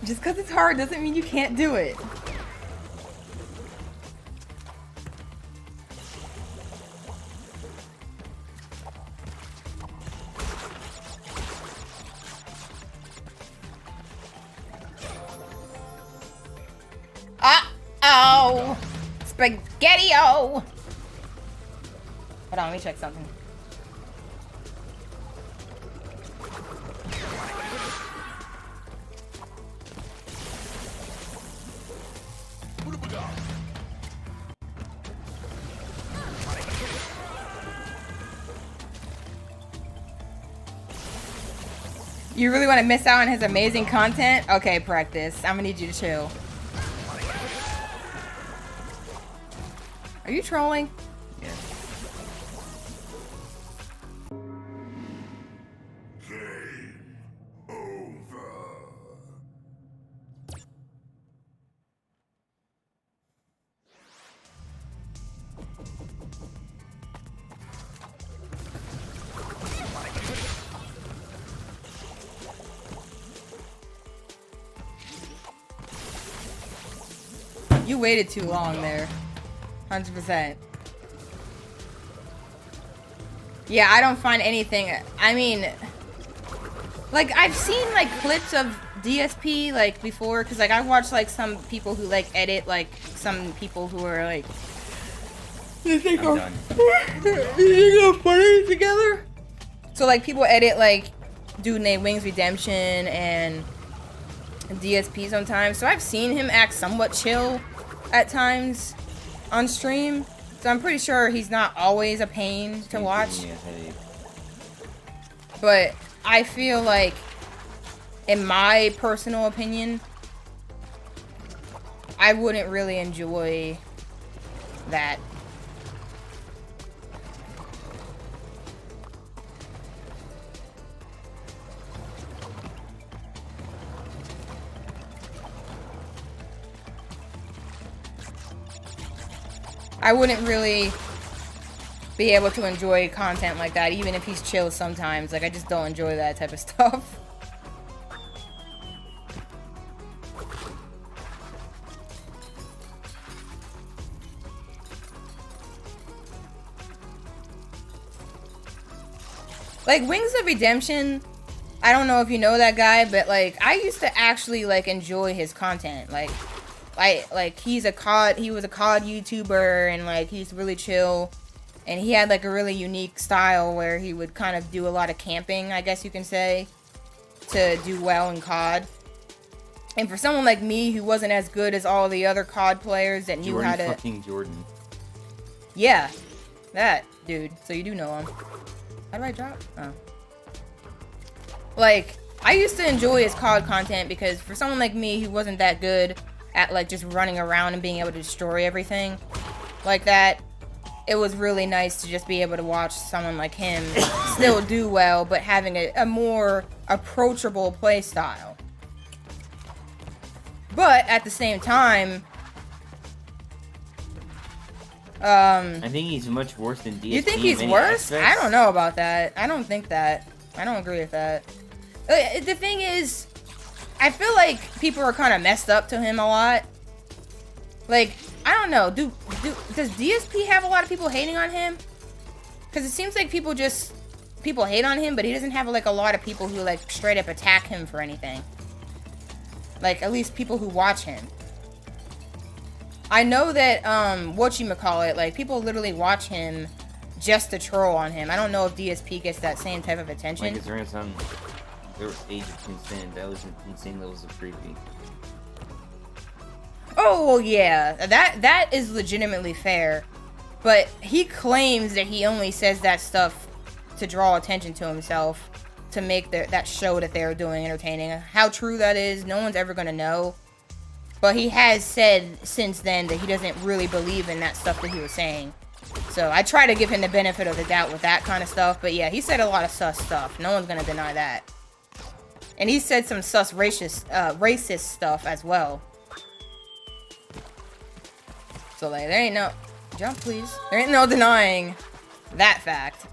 Just because it's hard doesn't mean you can't do it. Uh-oh! Spaghetti-o! Hold on, let me check something. You really want to miss out on his amazing content? Okay, practice. I'm gonna need you to chill. Are you trolling? yeah. Game over. You waited too long there. 100%. Yeah, I don't find anything. I mean, like, I've seen, like, clips of DSP, like, before. Because, like, I watched, like, some people who, like, edit, like, some people who are, like... They think I'm done. are funny together. So, like, people edit, like, dude named Wings Redemption and DSP sometimes. So, I've seen him act somewhat chill at times on stream. So, I'm pretty sure he's not always a pain to watch. But I feel like, in my personal opinion, I wouldn't really enjoy that. I wouldn't really be able to enjoy content like that, even if he's chill sometimes. Like, I just don't enjoy that type of stuff. Like, Wings of Redemption, I don't know if you know that guy, but, like, I used to actually, like, enjoy his content. Like, he was a COD YouTuber, and, like, he's really chill. And he had, like, a really unique style where he would kind of do a lot of camping, I guess you can say, to do well in COD. And for someone like me who wasn't as good as all the other COD players that knew how to... fucking Jordan. Yeah, that dude. So you do know him. How do I drop? Oh. Like, I used to enjoy his COD content because for someone like me who wasn't that good at, like, just running around and being able to destroy everything like that, it was really nice to just be able to watch someone like him still do well, but having a more approachable play style. But at the same time, I think he's much worse than DSP. you think he's in many worse? aspects. I don't know about that. I don't think that. I don't agree with that. The thing is, I feel like people are kind of messed up to him a lot. Like, I don't know. Does DSP have a lot of people hating on him? Because it seems like people hate on him, but he doesn't have, like, a lot of people who, like, straight up attack him for anything. Like, at least people who watch him. I know that, whatchamacallit, like, people literally watch him just to troll on him. I don't know if DSP gets that same type of attention. Like his grandson, their age of consent, that was insane levels of creepy. Oh, well, yeah. That is legitimately fair. But he claims that he only says that stuff to draw attention to himself, to make that show that they're doing entertaining. How true that is, no one's ever gonna know. But he has said since then that he doesn't really believe in that stuff that he was saying. So I try to give him the benefit of the doubt with that kind of stuff. But yeah, he said a lot of sus stuff. No one's gonna deny that. And he said some sus racist stuff as well. So like, there ain't no... Jump, please. There ain't no denying that fact.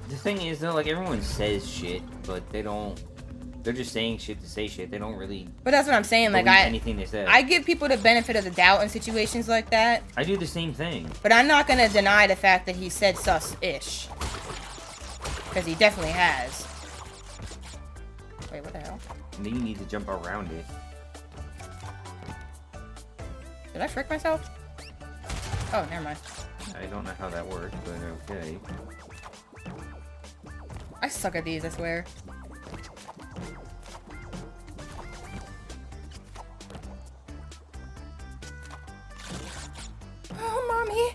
The thing is, though, like, everyone says shit, but they don't... They're just saying shit to say shit. They don't really... But that's what I'm saying. Like, anything they say. I give people the benefit of the doubt in situations like that. I do the same thing. But I'm not gonna deny the fact that he said sus-ish. Because he definitely has. Wait, what the hell? And then you need to jump around it. Did I frick myself? Oh, never mind. I don't know how that works, but okay. I suck at these, I swear. Oh, mommy.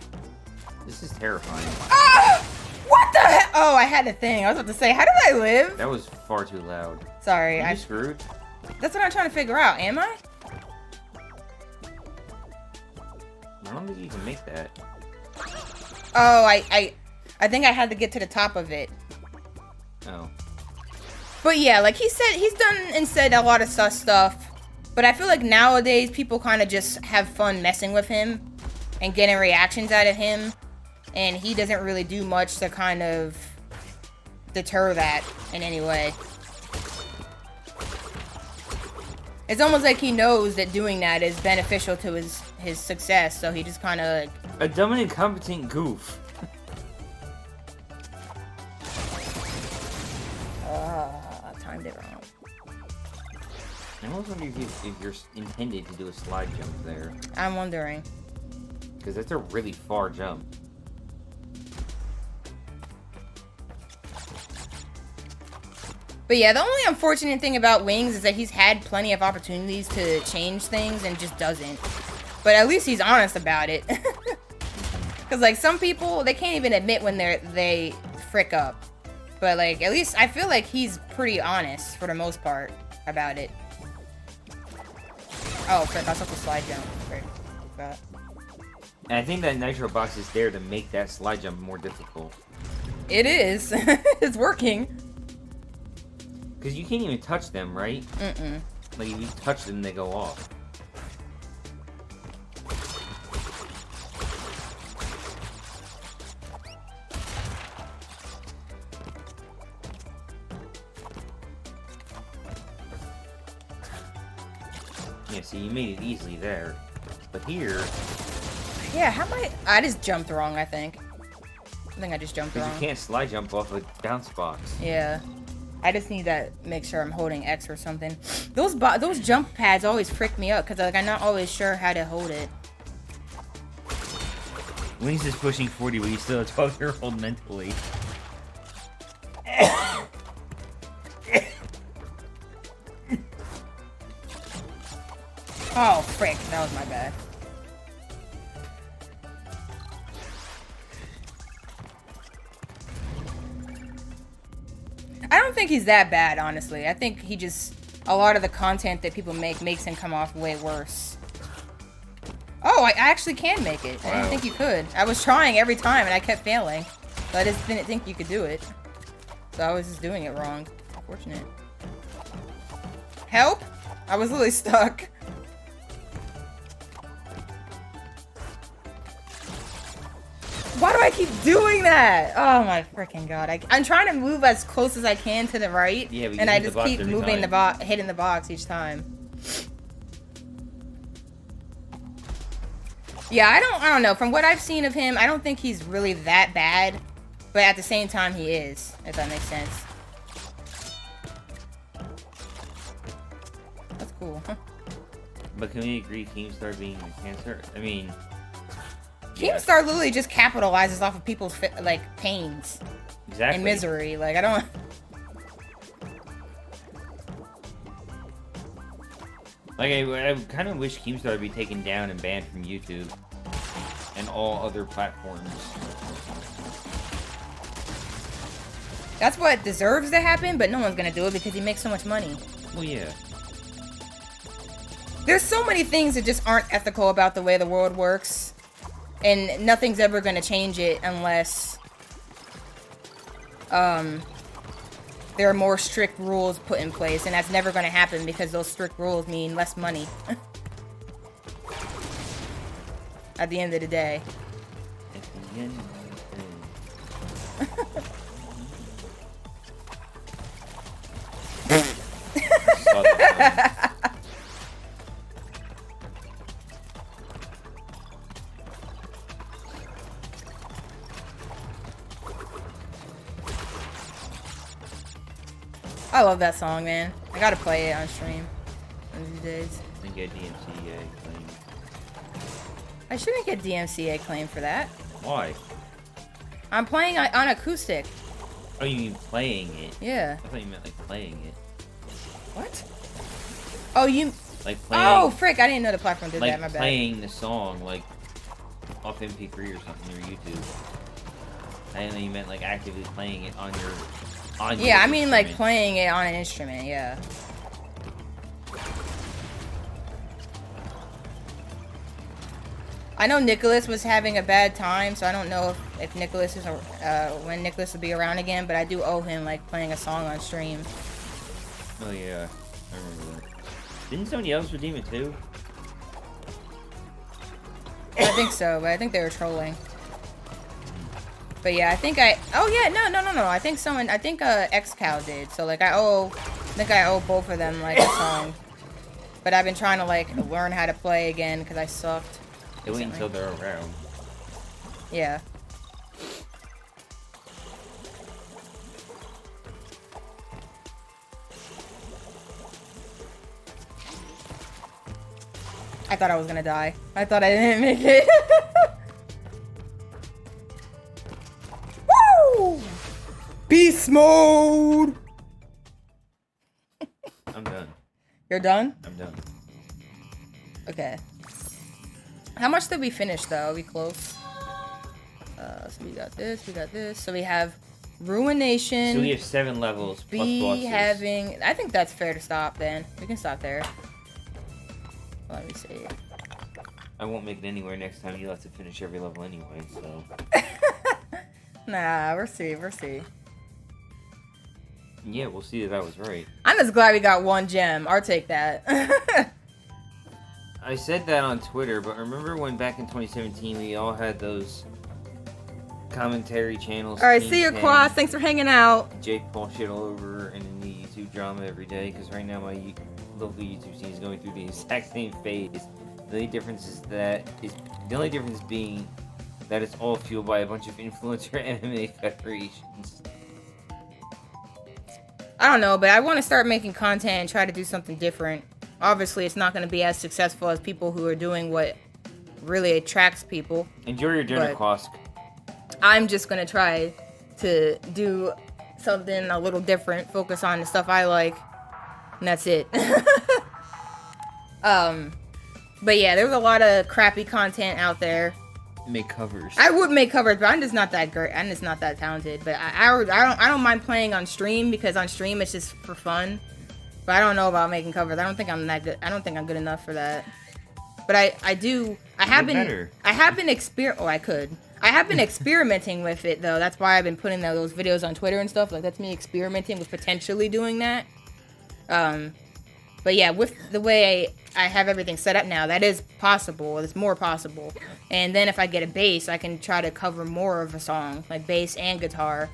This is terrifying. Ah! What the hell? Oh, I had a thing. I was about to say, how did I live? That was far too loud. Sorry, Are you screwed? That's what I'm trying to figure out. Am I? I don't think you can make that. Oh, I think I had to get to the top of it. Oh. But yeah, like he's done and said a lot of sus stuff. But I feel like nowadays people kind of just have fun messing with him and getting reactions out of him. And he doesn't really do much to kind of deter that in any way. It's almost like he knows that doing that is beneficial to his success, so he just kind of like... A dumb and incompetent goof. Timed it wrong. I almost wonder if you're intended to do a slide jump there. I'm wondering. Because that's a really far jump. But yeah, the only unfortunate thing about Wings is that he's had plenty of opportunities to change things and just doesn't. But at least he's honest about it. Because like some people, they can't even admit when they frick up. But like, at least I feel like he's pretty honest for the most part about it. Oh, frick, I was supposed to slide jump. Frick. Forgot. And I think that Nitro Box is there to make that slide jump more difficult. It is. It's working. Because you can't even touch them, right? Mm-mm. Like, if you touch them, they go off. Yeah, see, you made it easily there. But here... Yeah, how am I just jumped wrong, I think. I think I just jumped wrong. Because you can't slide jump off a bounce box. Yeah. I just need to make sure I'm holding X or something. Those jump pads always frick me up because like I'm not always sure how to hold it. Wings is pushing 40, but he's still a 12-year-old mentally. Oh frick, that was my bad. I don't think he's that bad, honestly. I think he just... A lot of the content that people makes him come off way worse. Oh, I actually can make it. Wow. I didn't think you could. I was trying every time and I kept failing. So I just didn't think you could do it. So I was just doing it wrong. Unfortunate. Help? I was literally stuck. Why do I keep doing that? Oh my freaking god. I'm trying to move as close as I can to the right. Yeah, but and I just keep moving the box, hitting the box each time. Yeah, I don't know. From what I've seen of him, I don't think he's really that bad. But at the same time, he is, if that makes sense. That's cool. Huh? But can we agree Keemstar being a cancer? I mean... Keemstar literally just capitalizes off of people's, like, pains. Exactly. And misery. Like, I don't... Like, I kind of wish Keemstar would be taken down and banned from YouTube. And all other platforms. That's what deserves to happen, but no one's gonna do it because he makes so much money. Well, yeah. There's so many things that just aren't ethical about the way the world works. And nothing's ever gonna change it unless there are more strict rules put in place, and that's never gonna happen because those strict rules mean less money. At the end of the day. At the end of the day. Saw that coming. I love that song, man. I gotta play it on stream one of these days. I think get DMCA claim. I shouldn't get DMCA claim for that. Why? I'm playing on acoustic. Oh, you mean playing it? Yeah. I thought you meant like playing it. What? Oh, you... Like playing... Oh, frick. I didn't know the platform did like that. My bad. playing the song, like, off MP3 or something, or YouTube. I didn't know you meant like actively playing it on your... Yeah, I mean like playing it on an instrument, yeah. I know Nicholas was having a bad time, so I don't know if Nicholas is when Nicholas will be around again, but I do owe him like playing a song on stream. Oh yeah, I remember that. Didn't somebody else redeem it too? I think so, but I think they were trolling. But yeah, I think oh yeah, no. I think XCal did. So like I think I owe both of them like a song. But I've been trying to like learn how to play again because I sucked. They wait until they're around. Yeah. I thought I was gonna die. I thought I didn't make it. Woo! Beast mode! I'm done. You're done? I'm done. Okay. How much did we finish though? Are we close? So we got this. So we have Ruination. So we have 7 levels plus bosses. having... I think that's fair to stop then. We can stop there. Let me see. I won't make it anywhere next time. You'll have to finish every level anyway, so... Nah, we'll see. Yeah, we'll see that I was right. I'm just glad we got 1 gem. I'll take that. I said that on Twitter, but remember when back in 2017 we all had those commentary channels? Alright, see you, Quas. Thanks for hanging out. Jake Paul shit all over and in the YouTube drama every day, because right now my local YouTube scene is going through the exact same phase. The only difference being that it's all fueled by a bunch of influencer MMA federations. I don't know, but I want to start making content and try to do something different. Obviously, it's not going to be as successful as people who are doing what really attracts people. Enjoy your dinner, Kosk. I'm just going to try to do something a little different, focus on the stuff I like, and that's it. But yeah, there's a lot of crappy content out there. Make covers. I would make covers, but I'm just not that great. I'm just not that talented. But I don't mind playing on stream, because on stream it's just for fun. But I don't know about making covers. I don't think I'm that good. I don't think I'm good enough for that. But I have been experimenting with it though. That's why I've been putting those videos on Twitter and stuff. Like that's me experimenting with potentially doing that. But yeah, with the way I have everything set up now, that is possible. It's more possible. And then if I get a bass, I can try to cover more of a song, like bass and guitar.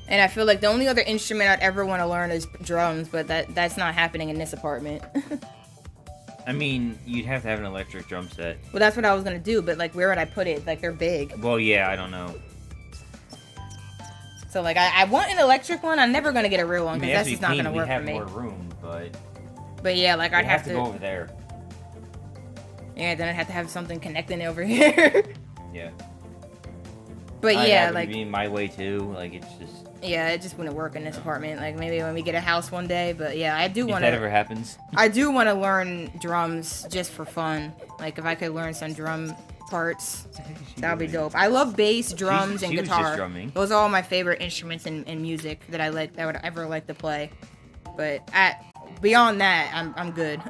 And I feel like the only other instrument I'd ever want to learn is drums, but that's not happening in this apartment. I mean, you'd have to have an electric drum set. Well, that's what I was gonna do, but like, where would I put it? Like, they're big. Well, yeah, I don't know. So like, I want an electric one. I'm never gonna get a real one because that's just not gonna work for me. We have more room, but. But yeah, like I'd have to go over there. Yeah, then I'd have to have something connecting over here. Yeah. But I'd yeah, happen to like, be my way too. Like it's just. yeah, it just wouldn't work in this apartment. Like maybe when we get a house one day. But yeah, I do If want that ever happens. I do want to learn drums just for fun. Like if I could learn some drum parts, that would be dope. I love bass, drums, and she was guitar. just drumming. Those are all my favorite instruments in music that I like. That I would ever like to play. But beyond that, I'm good.